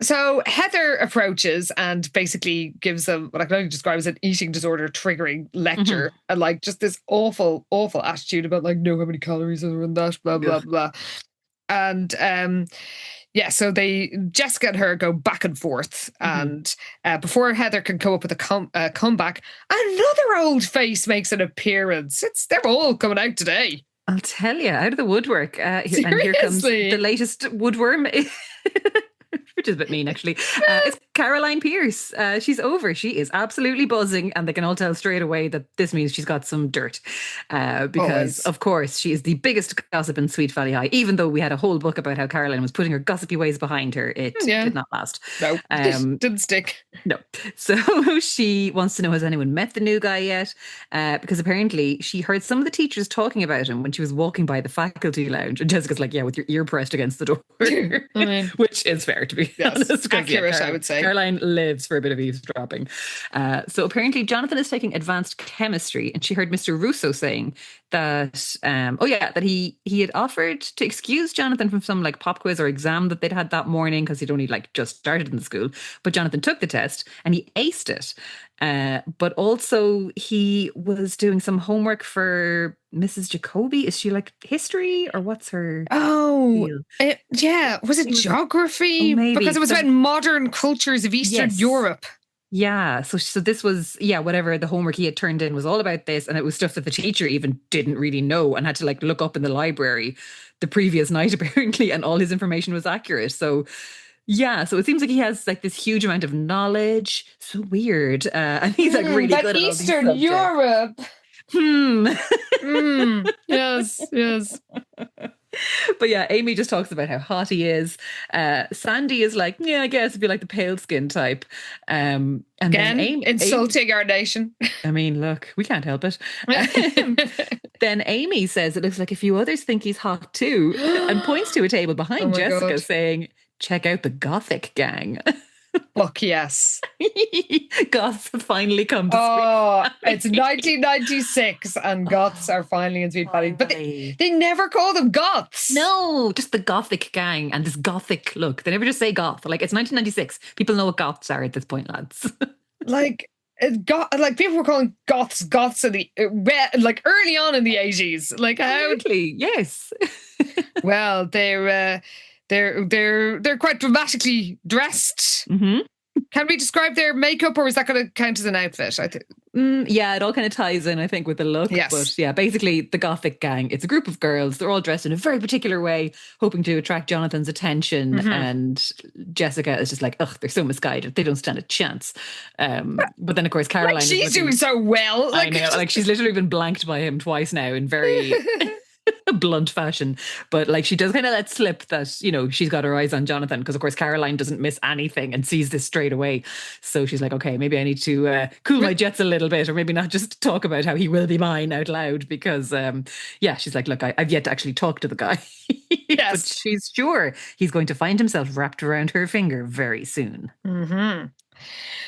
So Heather approaches and basically gives them what I can only describe as an eating disorder triggering lecture, and like just this awful, awful attitude about like, know how many calories are in that, blah, blah, blah. And so Jessica and her go back and forth, and before Heather can come up with a comeback, another old face makes an appearance. They're all coming out today. I'll tell you, out of the woodwork. And here comes the latest woodworm. Which is a bit mean, actually. It's Caroline Pierce. She's over. She is absolutely buzzing, and they can all tell straight away that this means she's got some dirt. Because, of course, she is the biggest gossip in Sweet Valley High. Even though we had a whole book about how Caroline was putting her gossipy ways behind her, it did not last. No, didn't stick. No. So she wants to know, has anyone met the new guy yet? Because apparently she heard some of the teachers talking about him when she was walking by the faculty lounge. And Jessica's like, yeah, with your ear pressed against the door. Which is fair, to be honest. Accurate, I would say. Caroline lives for a bit of eavesdropping. So apparently Jonathan is taking advanced chemistry, and she heard Mr. Russo saying that, that he had offered to excuse Jonathan from some like pop quiz or exam that they'd had that morning because he'd only like just started in the school. But Jonathan took the test and he aced it. But also he was doing some homework for Mrs. Jacoby. Is she like history or what's her? Was it geography? Because it was about modern cultures of Eastern Europe. Yeah. So this was, whatever the homework he had turned in was all about this. And it was stuff that the teacher even didn't really know and had to like look up in the library the previous night, apparently. And all his information was accurate. So so it seems like he has like this huge amount of knowledge. So weird. And he's like really good at Eastern all these Europe. Yes. But yeah, Amy just talks about how hot he is. Sandy is like, I guess if you like the pale skin type. And again, insulting our nation. I mean, look, we can't help it. Then Amy says it looks like a few others think he's hot too, and points to a table behind Jessica saying, check out the gothic gang. Fuck yes. Goths have finally come to it's 1996 and goths are finally in Sweet Valley. But they never call them goths. No, just the gothic gang and this gothic look. They never just say goth. Like, it's 1996. People know what goths are at this point, lads. Like people were calling goths in the early on in the 80s. Like how? Absolutely, yes. Well, they're quite dramatically dressed. Can we describe their makeup, or is that going to count as an outfit? I think. It all kind of ties in, I think, with the look. Yes. But basically the gothic gang, it's a group of girls. They're all dressed in a very particular way, hoping to attract Jonathan's attention. And Jessica is just like, ugh, they're so misguided. They don't stand a chance. But then, of course, Caroline she's doing so well. I know. Like, she's literally been blanked by him twice now in very... blunt fashion, but like she does kind of let slip that she's got her eyes on Jonathan, because of course Caroline doesn't miss anything and sees this straight away, so she's like, okay, maybe I need to cool my jets a little bit, or maybe not just talk about how he will be mine out loud, because she's like, look, I've yet to actually talk to the guy. But she's sure he's going to find himself wrapped around her finger very soon.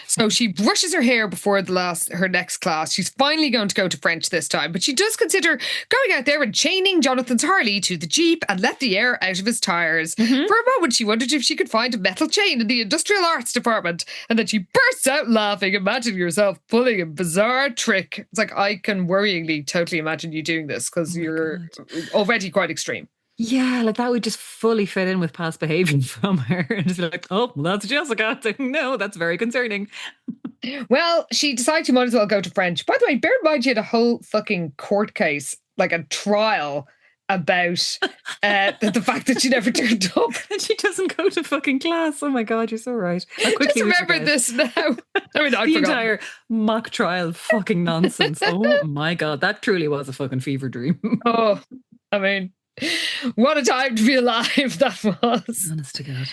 So she brushes her hair before her next class. She's finally going to go to French this time, but she does consider going out there and chaining Jonathan's Harley to the Jeep and let the air out of his tires. For a moment, she wondered if she could find a metal chain in the industrial arts department, and then she bursts out laughing. Imagine yourself pulling a bizarre trick. It's like, I can worryingly totally imagine you doing this, because you're already quite extreme. Yeah, like that would just fully fit in with past behaviour from her. And just be like, oh, well, that's Jessica. It's like, no, that's very concerning. Well, she decides she might as well go to French. By the way, bear in mind, she had a whole fucking court case, like a trial about the fact that she never turned up. And she doesn't go to fucking class. Oh my God, you're so right. Just remember this now. I mean, the entire mock trial fucking nonsense. Oh my God, that truly was a fucking fever dream. Oh, I mean... what a time to be alive that was. Honest to God.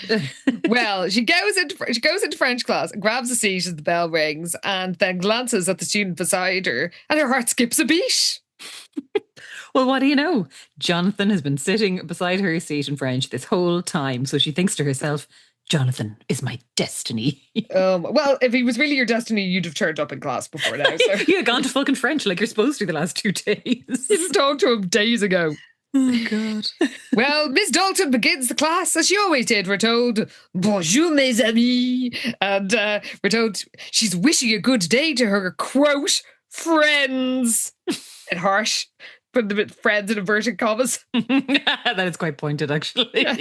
Well, she goes into French class and grabs a seat as the bell rings, and then glances at the student beside her, and her heart skips a beat. Well, what do you know? Jonathan has been sitting beside her seat in French this whole time, so she thinks to herself, Jonathan is my destiny. Well, if he was really your destiny, you'd have turned up in class before now. So. You'd have gone to fucking French like you're supposed to the last 2 days. You just talked to him days ago. Oh, God. Well, Miss Dalton begins the class as she always did. We're told, bonjour, mes amis. And we're told she's wishing a good day to her, quote, friends. And harsh. Put the bit friends in inverted commas. That is quite pointed, actually. Yeah.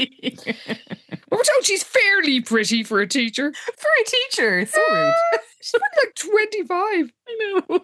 We're told she's fairly pretty for a teacher. For a teacher. So rude. She's like 25. I know.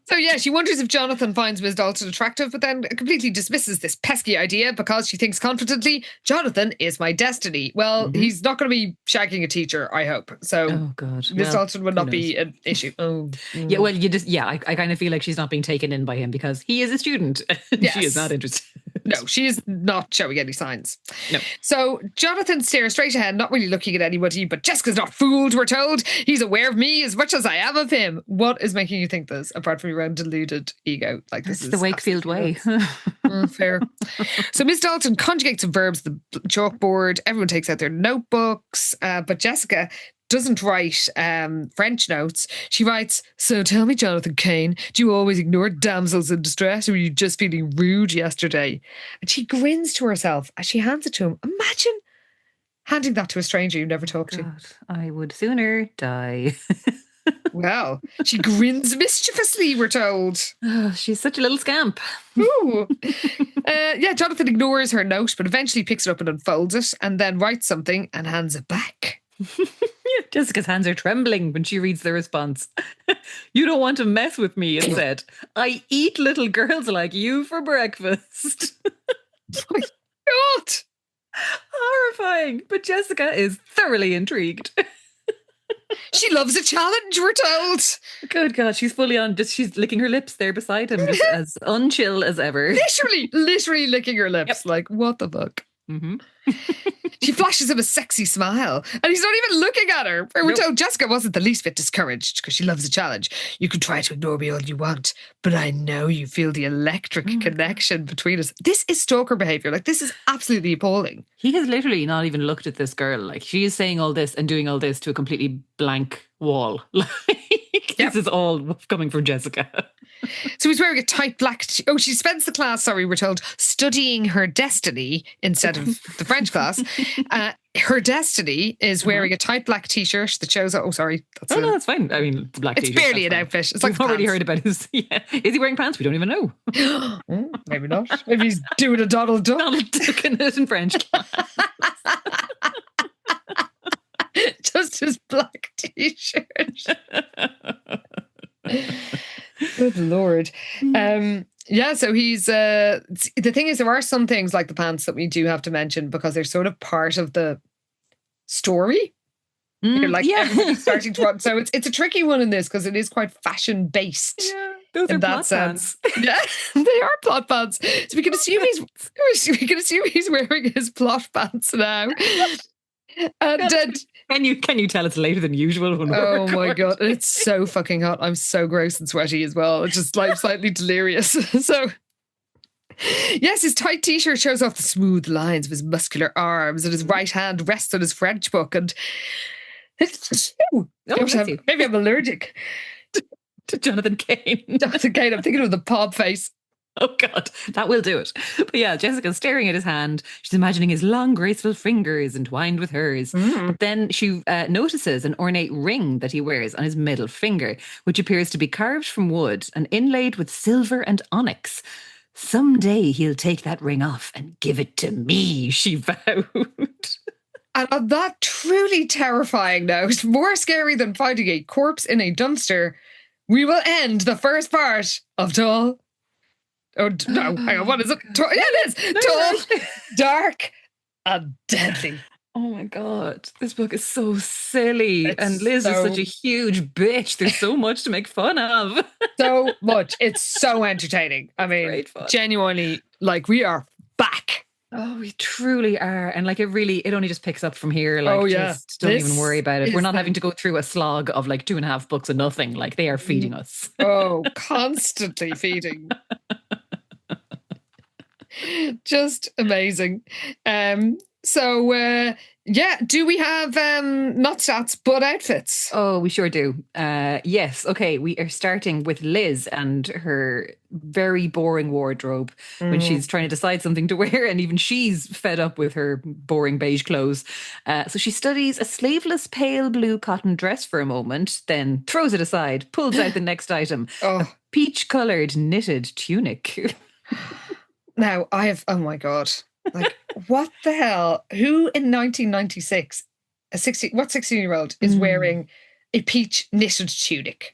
So yeah, she wonders if Jonathan finds Miss Dalton attractive, but then completely dismisses this pesky idea because she thinks confidently, Jonathan is my destiny. Well, he's not going to be shagging a teacher, I hope. So oh, God. Miss Dalton would not be an issue. Oh. Yeah, well, I kind of feel like she's not being taken in by him because he is a student. Yes. She is not interested. No, she is not showing any signs. No. So Jonathan stares straight ahead, not really looking at anybody, but Jessica's not fooled, we're told. He's aware of me as much as I am of him. What is making you think this, apart from your own deluded ego? Like, this is the Wakefield way. Fair. So Miss Dalton conjugates some verbs to the chalkboard. Everyone takes out their notebooks, but Jessica doesn't write French notes. She writes, so tell me, Jonathan Cain, do you always ignore damsels in distress, or were you just feeling rude yesterday? And she grins to herself as she hands it to him. Imagine handing that to a stranger you've never talked to. I would sooner die. Well, she grins mischievously, we're told. Oh, she's such a little scamp. Ooh. Yeah, Jonathan ignores her note, but eventually picks it up and unfolds it, and then writes something and hands it back. Jessica's hands are trembling when she reads the response. You don't want to mess with me, it said. I eat little girls like you for breakfast. Oh my God! Horrifying, but Jessica is thoroughly intrigued. She loves a challenge, we're told. Good God, she's fully on. She's licking her lips there beside him, just as unchill as ever. Literally licking her lips. Yep. Like, what the fuck? Mm-hmm. She flashes him a sexy smile and he's not even looking at her. We're told Jessica wasn't the least bit discouraged because she loves a challenge. You can try to ignore me all you want, but I know you feel the electric connection between us. This is stalker behaviour. Like, this is absolutely appalling. He has literally not even looked at this girl. Like, she is saying all this and doing all this to a completely blank wall. This is all coming from Jessica. So he's wearing a tight black... she spends the class, we're told, studying her destiny instead of the French class. Her destiny is wearing a tight black t-shirt that shows... Oh, sorry. No, that's fine. I mean, black it's t-shirt. It's barely an outfit. It's like We've already heard about his... Yeah. Is he wearing pants? We don't even know. Maybe not. Maybe he's doing a Donald Duck. Donald Duck in it in French class. Just his black t-shirt. Good Lord. Yeah, so he's the thing is, there are some things like the pants that we do have to mention because they're sort of part of the story. You're like, everybody's starting to run. So it's a tricky one in this because it is quite fashion based. Yeah, those are plot pants. Yeah, they are plot pants. So we can assume he's wearing his plot pants now. And can you tell it's later than usual? When oh my God, it's so fucking hot. I'm so gross and sweaty as well. It's just like slightly delirious. So yes, his tight t-shirt shows off the smooth lines of his muscular arms, and his right hand rests on his French book. And maybe I'm allergic to Jonathan Cain. Jonathan Cain. I'm thinking of the Pob face. Oh God, that will do it. But yeah, Jessica's staring at his hand. She's imagining his long, graceful fingers entwined with hers. But then she notices an ornate ring that he wears on his middle finger, which appears to be carved from wood and inlaid with silver and onyx. Someday he'll take that ring off and give it to me, she vowed. And on that truly terrifying note, more scary than finding a corpse in a dumpster, we will end the first part of Tall. Oh, no, hang on, what is it? Yeah, it is. Tall, dark, and deadly. Oh my God, this book is so silly. And Liz is such a huge bitch. There's so much to make fun of. So much. It's so entertaining. I mean, genuinely, like, we are back. Oh, we truly are. And like, it only just picks up from here. Like, just don't even worry about it. We're not having to go through a slog of like 2.5 books of nothing. Like, they are feeding us. Oh, constantly feeding. Just amazing. So, do we have not stats but outfits? Oh, we sure do. Yes. Okay, we are starting with Liz and her very boring wardrobe when she's trying to decide something to wear, and even she's fed up with her boring beige clothes. So she studies a sleeveless pale blue cotton dress for a moment, then throws it aside, pulls out the next item, a peach-coloured knitted tunic. Now, oh my God. Like, what the hell? Who in 1996, what 16-year-old is wearing a peach knitted tunic?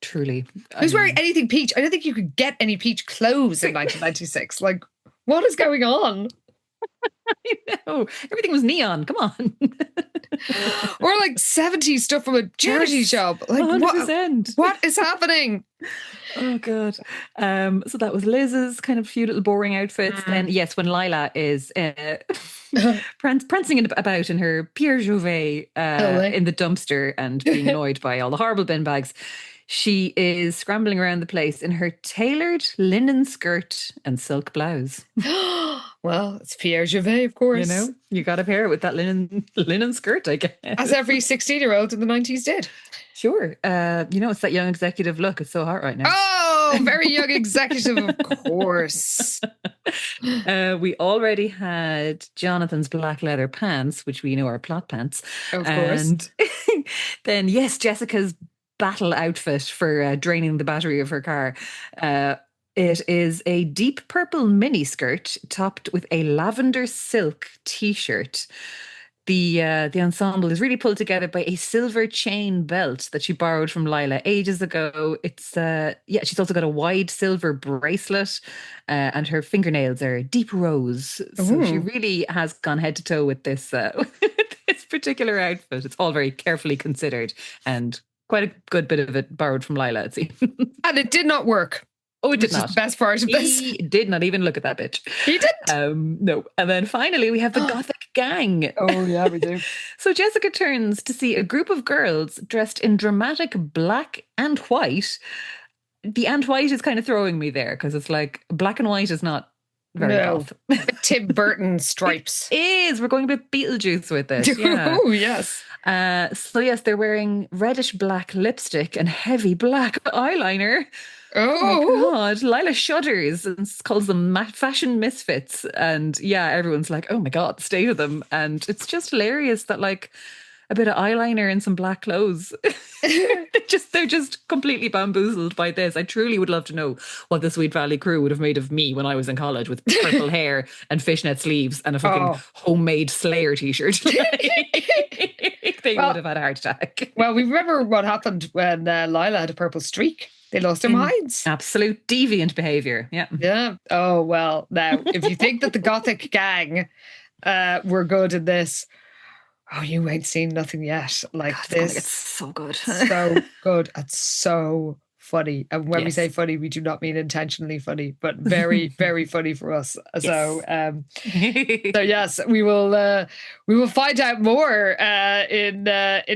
Truly. Who's wearing anything peach? I don't think you could get any peach clothes in 1996. Like, what is going on? I know. Everything was neon. Come on. Or like 70s stuff from a charity shop. Like 100%. What is happening? Oh God. So that was Liz's kind of few little boring outfits. Then yes, when Lila is prancing about in her Pierre Jouvet in the dumpster and being annoyed by all the horrible bin bags, she is scrambling around the place in her tailored linen skirt and silk blouse. Well, it's Pierre Jouvet, of course. You know, you got to pair it with that linen skirt, I guess. As every 16-year-old in the 90s did. Sure. It's that young executive look. It's so hot right now. Oh, very young executive, of course. We already had Jonathan's black leather pants, which we know are plot pants. Of course. And then, yes, Jessica's battle outfit for draining the battery of her car. It is a deep purple mini skirt topped with a lavender silk t-shirt. The ensemble is really pulled together by a silver chain belt that she borrowed from Lila ages ago. It's she's also got a wide silver bracelet, and her fingernails are deep rose. So she really has gone head to toe with this this particular outfit. It's all very carefully considered and quite a good bit of it borrowed from Lila, it seems. And it did not work. Oh, it did not. Which is the best part of this. He did not even look at that bitch. He didn't. No. And then finally we have the Gothic gang. Oh, yeah, we do. So Jessica turns to see a group of girls dressed in dramatic black and white. The and white is kind of throwing me there because it's like black and white is not very goth. Tim Burton stripes. It is. We're going a bit Beetlejuice with this. Yeah. Oh, yes. So yes, they're wearing reddish black lipstick and heavy black eyeliner. Oh my God. Lila shudders and calls them fashion misfits. And yeah, everyone's like, oh my God, the state of them. And it's just hilarious that like a bit of eyeliner and some black clothes. They're just completely bamboozled by this. I truly would love to know what the Sweet Valley crew would have made of me when I was in college with purple hair and fishnet sleeves and a fucking homemade Slayer t-shirt. They would have had a heart attack. Well, we remember what happened when Lila had a purple streak. They lost their minds. Absolute deviant behaviour. Yeah. Yeah. Oh, well, now, if you think that the Gothic gang were good in this, you ain't seen nothing yet. Like God, this. It's so good. So good. It's so funny. And when we say funny, we do not mean intentionally funny, but very, very funny for us. Yes. So yes, we will find out more in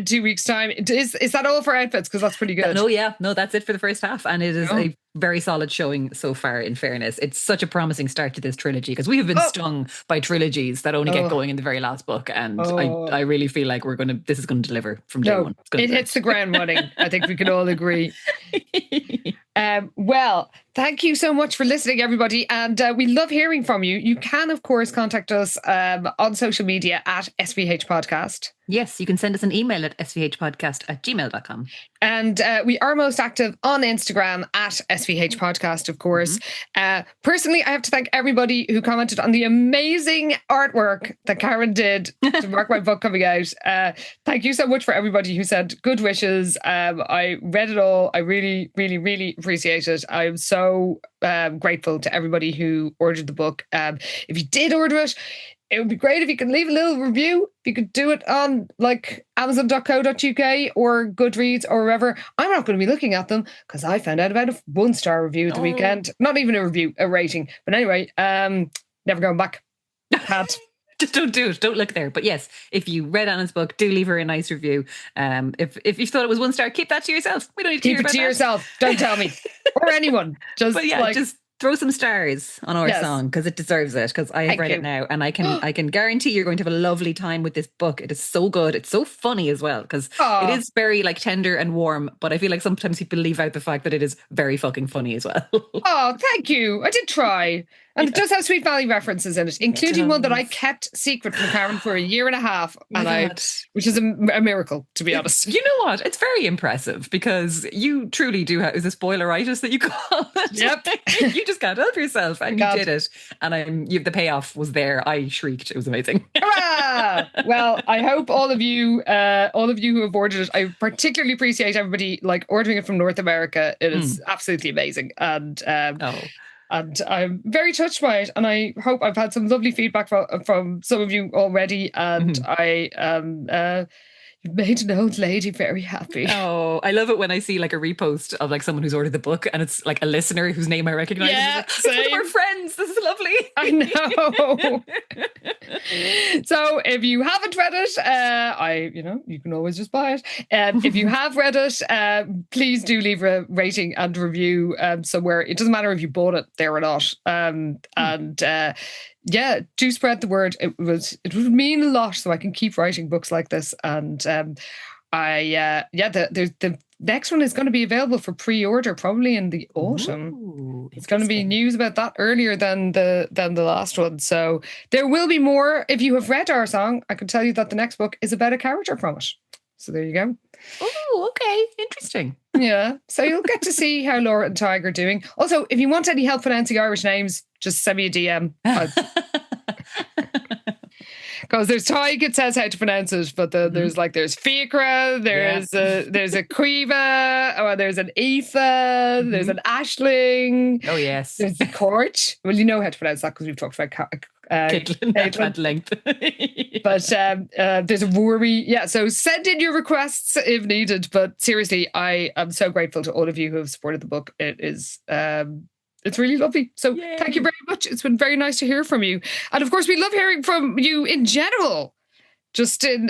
2 weeks' time. Is that all for outfits? Because that's pretty good. No, that's it for the first half, and it is a very solid showing so far. In fairness, it's such a promising start to this trilogy because we have been stung by trilogies that only get going in the very last book, and I really feel like this is going to deliver from day one. It hits the ground running. I think we can all agree. Well, thank you so much for listening, everybody. And we love hearing from you. You can, of course, contact us on social media at SVH Podcast. Yes, you can send us an email at svhpodcast@gmail.com. And we are most active on Instagram at SVH Podcast, of course. Personally, I have to thank everybody who commented on the amazing artwork that Karen did to mark my book coming out. Thank you so much for everybody who sent good wishes. I read it all. I really, really, really appreciate it. I am so grateful to everybody who ordered the book. If you did order it, it would be great if you could leave a little review. If you could do it on like amazon.co.uk or Goodreads or wherever. I'm not going to be looking at them because I found out about a 1-star review at the weekend. Not even a review, a rating. But anyway, never going back. Just don't do it. Don't look there. But yes, if you read Anna's book, do leave her a nice review. If you thought it was 1 star, keep that to yourself. We don't need to keep it to yourself. Don't tell me or anyone. Just throw some stars on our song because it deserves it, because I have read it now, and I can guarantee you're going to have a lovely time with this book. It is so good. It's so funny as well, because it is very like tender and warm, but I feel like sometimes people leave out the fact that it is very fucking funny as well. Oh, thank you. I did try. And it does have Sweet Valley references in it, including one that I kept secret from Karen for a year and a half, which is a miracle, to be honest. You know what? It's very impressive, because you truly do have, is it spoileritis that you call it? Yep. You just can't help yourself, and you did it. And the payoff was there. I shrieked. It was amazing. Hurrah! Well, I hope all of you who have ordered it, I particularly appreciate everybody like ordering it from North America. It is absolutely amazing. And and I'm very touched by it, and I hope I've had some lovely feedback from some of you already, and you've made an old lady very happy. Oh, I love it when I see like a repost of like someone who's ordered the book, and it's like a listener whose name I recognize. Yeah, it's one of our friends. This is lovely. I know. So if you haven't read it, you can always just buy it. If you have read it, please do leave a rating and review somewhere. It doesn't matter if you bought it there or not. Do spread the word. It would mean a lot, so I can keep writing books like this. And the next one is going to be available for pre-order probably in the autumn. Ooh, it's going to be news about that earlier than the last one. So there will be more. If you have read our song, I can tell you that the next book is about a character from it. So there you go. Oh, okay. Interesting. Yeah. So you'll get to see how Laura and Tig are doing. Also, if you want any help pronouncing Irish names, just send me a DM. Because there's Tig, it says how to pronounce it, but there's Fiacra, there's a Cuiva, there's an Aoife, there's an Ashling. Oh, yes. There's the Court. Well, you know how to pronounce that because we've talked about Caitlin at length. But there's a Rory. Yeah, so send in your requests if needed. But seriously, I am so grateful to all of you who have supported the book. It is it's really lovely. So Thank you very much. It's been very nice to hear from you. And of course, we love hearing from you in general. Just in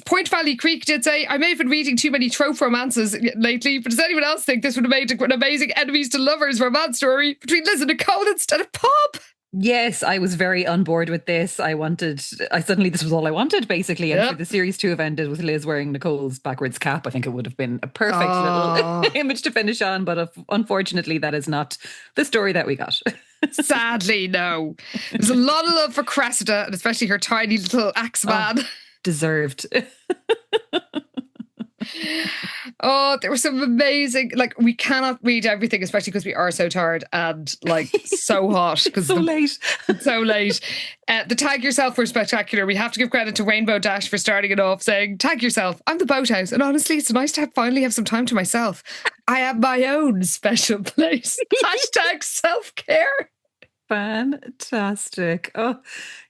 Point Valley Creek did say, I may have been reading too many trope romances lately, but does anyone else think this would have made an amazing enemies to lovers romance story between Liz and Nicole instead of Pop? Yes, I was very on board with this. Suddenly this was all I wanted, basically. And for the series to have ended with Liz wearing Nicole's backwards cap, I think it would have been a perfect little image to finish on. But unfortunately, that is not the story that we got. Sadly, no. There's a lot of love for Cressida, and especially her tiny little axe man. Deserved. Oh, there were some amazing, we cannot read everything, especially because we are so tired and so hot. It's so late. It's so late. The tag yourself were spectacular. We have to give credit to Rainbow Dash for starting it off saying, tag yourself. I'm the boathouse. And honestly, it's nice to finally have some time to myself. I have my own special place. Hashtag self-care. Fantastic. Oh,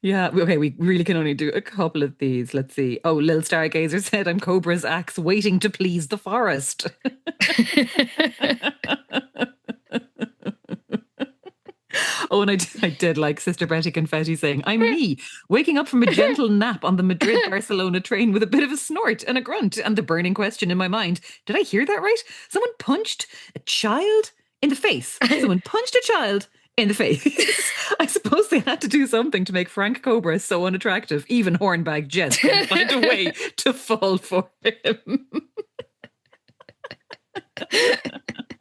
yeah. Okay, we really can only do a couple of these. Let's see. Oh, Lil Stargazer said, I'm Cobra's axe waiting to please the forest. Oh, and I did like Sister Betty Confetti saying, I'm me, waking up from a gentle nap on the Madrid-Barcelona train with a bit of a snort and a grunt and the burning question in my mind. Did I hear that right? Someone punched a child in the face. Someone punched a child in the face. I suppose they had to do something to make Frank Cobra so unattractive. Even hornbag Jess couldn't find a way to fall for him.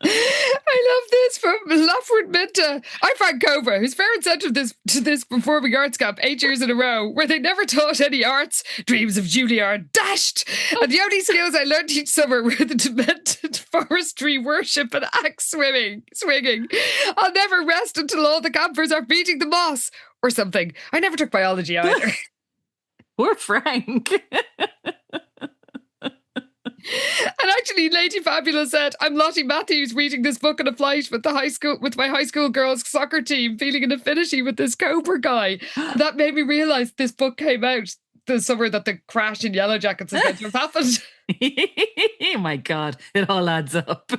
I love this from Lafford Minta. I'm Frank Cobra, whose parents sent him to this performing arts camp 8 years in a row, where they never taught any arts. Dreams of Julia are dashed. And the only skills I learned each summer were the demented forestry worship and axe swinging. I'll never rest until all the campers are beating the moss or something. I never took biology either. Poor Frank. And actually, Lady Fabulous said, I'm Lottie Matthews reading this book on a flight with my high school girls soccer team, feeling an affinity with this Cobra guy. And that made me realise this book came out the summer that the crash in Yellow Jackets is meant to have happened. Oh my God, it all adds up.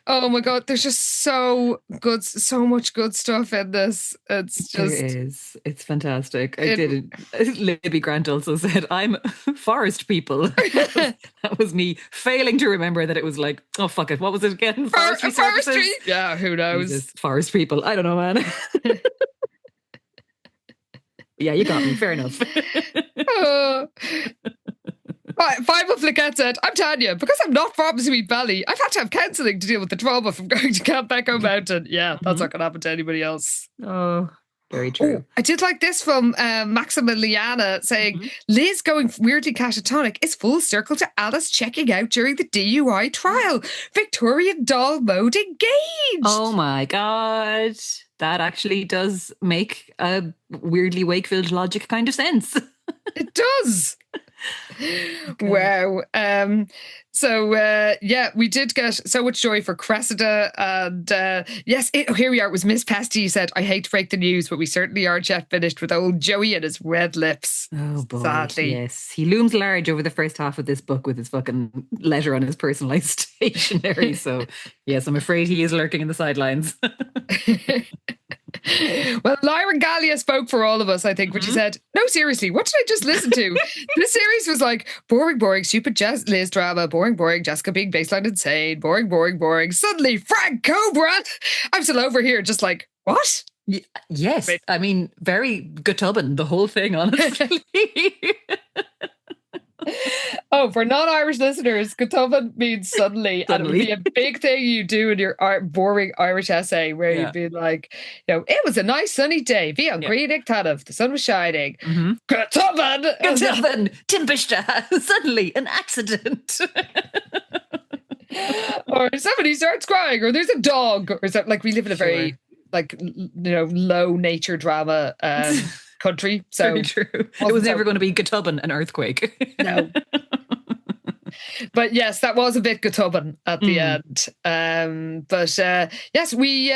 Oh my God, there's just so much good stuff in this. It's just... There is. It's fantastic. Libby Grant also said, I'm forest people. That was me failing to remember that it was like, oh, fuck it. What was it again? Forestry services? Yeah, who knows? Jesus, forest people. I don't know, man. Yeah, you got me. Fair enough. Bible Flickette said, I'm Tanya. Because I'm not from Sweet Valley, I've had to have counselling to deal with the trauma from going to Camp Echo Mountain. Yeah, that's not going to happen to anybody else. Oh, very true. Oh, I did like this from Maximiliana saying, Liz going weirdly catatonic is full circle to Alice checking out during the DUI trial. Victorian doll mode engaged. Oh my God. That actually does make a weirdly Wakefield logic kind of sense. It does. Okay. Wow. We did get so much joy for Cressida. And yes, here we are. It was Miss Pesty who said, I hate to break the news, but we certainly aren't yet finished with old Joey and his red lips. Oh, boy. Sadly. Yes. He looms large over the first half of this book with his fucking letter on his personalised stationery. So, yes, I'm afraid he is lurking in the sidelines. Well, Lyra Gallia spoke for all of us, I think, when she said, no, seriously, what did I just listen to? This series was like, boring, stupid Liz drama, boring, Jessica being baseline insane, boring. Suddenly, Frank Cobra! I'm still over here just like, what? Yes. I mean, very Gutubban, the whole thing, honestly. Oh, for non-Irish listeners, Gutubban means suddenly. And it would be a big thing you do in your boring Irish essay where you'd be like, it was a nice sunny day. Bhí an Greenock Tanav, the sun was shining. Gutubban! Timpishta, suddenly an accident. Or somebody starts crying, or there's a dog, or something. Like, we live in a very, low nature drama country. So very true. It was never going to be Gutubban, an earthquake. No. But yes, that was a bit Gutubban at the end. Yes, we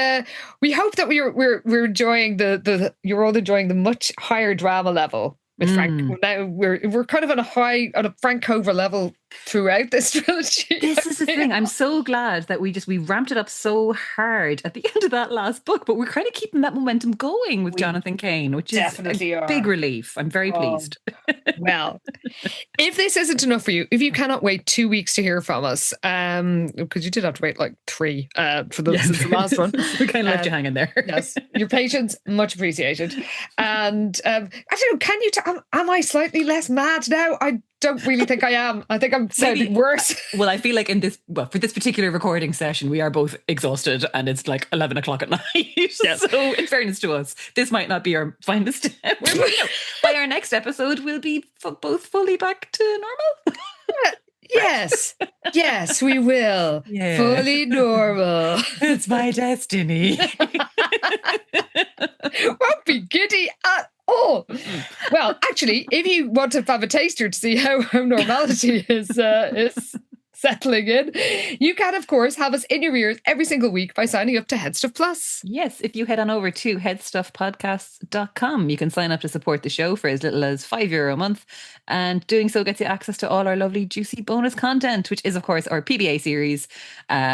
hope that we're enjoying you're all enjoying the much higher drama level with Frank. Now we're kind of on a Frank Cover level throughout this trilogy. This is the thing. I'm so glad that we ramped it up so hard at the end of that last book, but we're kind of keeping that momentum going with Jonathan Cain, which is definitely a big relief. I'm very pleased. Well, if this isn't enough for you, if you cannot wait 2 weeks to hear from us, because you did have to wait like 3 for the last one. We kind of left you hanging there. Yes, your patience, much appreciated. And I don't know, can you am I slightly less mad now? I don't really think I am. I think I'm sounding worse. Well, I feel like for this particular recording session, we are both exhausted and it's like 11 o'clock at night. Yes. So in fairness to us, this might not be our finest ever. By our next episode, we'll be both fully back to normal. Yes, we will. Yeah. Fully normal. It's my destiny. Won't be giddy at all. Well, actually, if you want to have a taster to see how normality is settling in, you can, of course, have us in your ears every single week by signing up to HeadStuff Plus. Yes, if you head on over to headstuffpodcasts.com, you can sign up to support the show for as little as €5 a month. And doing so gets you access to all our lovely, juicy bonus content, which is, of course, our PBA series.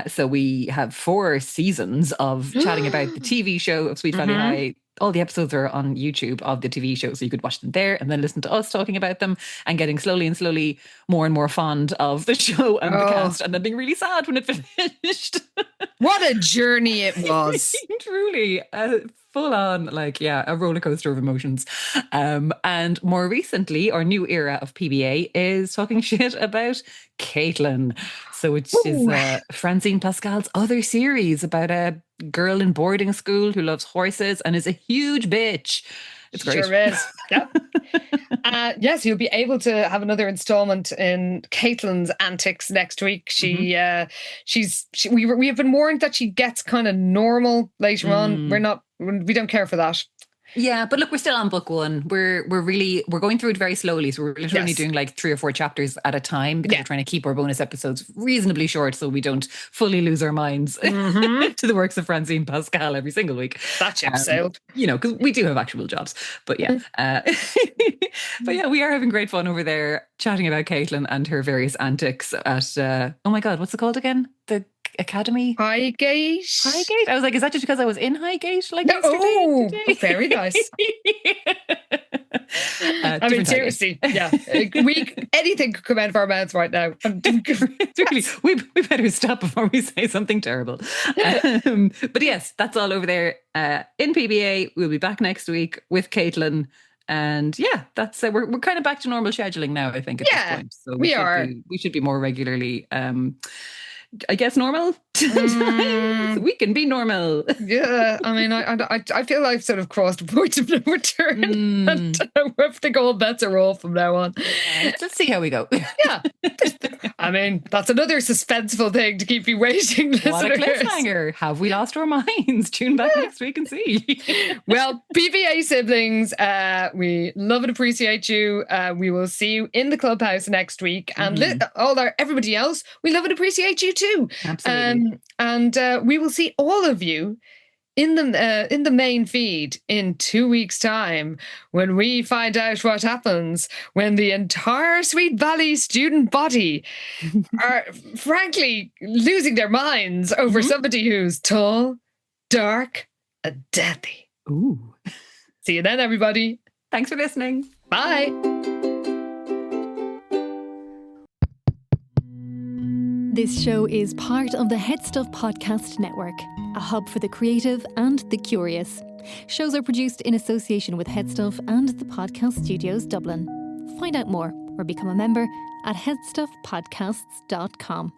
So we have 4 seasons of chatting about the TV show of Sweet Valley High. All the episodes are on YouTube of the TV show, so you could watch them there and then listen to us talking about them and getting slowly more and more fond of the show and the cast, and then being really sad when it finished. What a journey it was. Truly. Full on, a roller coaster of emotions. And more recently, our new era of PBA is talking shit about Caitlin. So which is Francine Pascal's other series about a girl in boarding school who loves horses and is a huge bitch. It's great. Sure is. Yeah. Yes, you'll be able to have another installment in Caitlin's antics next week. We have been warned that she gets kind of normal later on. We don't care for that. Yeah, but look, we're still on book 1. We're going through it very slowly. So we're literally doing like 3 or 4 chapters at a time because we're trying to keep our bonus episodes reasonably short so we don't fully lose our minds to the works of Francine Pascal every single week. That ship sailed. Because we do have actual jobs. But yeah. But yeah, we are having great fun over there chatting about Caitlin and her various antics at, oh my God, what's it called again? The Academy? Highgate. Highgate? I was like, is that just because I was in Highgate yesterday? Oh, very nice. I mean, seriously, yeah. Anything could come out of our mouths right now. Really, we better stop before we say something terrible. But yes, that's all over there in PBA. We'll be back next week with Caitlin. And yeah, that's we're kind of back to normal scheduling now, I think, at this point. So we should be more regularly I guess normal. We can be normal. Yeah, I mean, I feel I've sort of crossed a point of no return, and I think all bets are off from now on. Let's see how we go. Yeah, I mean, that's another suspenseful thing to keep you waiting, listeners. What a cliffhanger! Have we lost our minds? Tune back next week and see. Well, PVA siblings, we love and appreciate you. We will see you in the clubhouse next week, and everybody else, we love and appreciate you too. Absolutely. And we will see all of you in the main feed in 2 weeks' time when we find out what happens when the entire Sweet Valley student body are frankly losing their minds over somebody who's tall, dark, and deadly. Ooh. See you then, everybody. Thanks for listening. Bye. This show is part of the HeadStuff Podcast Network, a hub for the creative and the curious. Shows are produced in association with HeadStuff and the Podcast Studios Dublin. Find out more or become a member at headstuffpodcasts.com.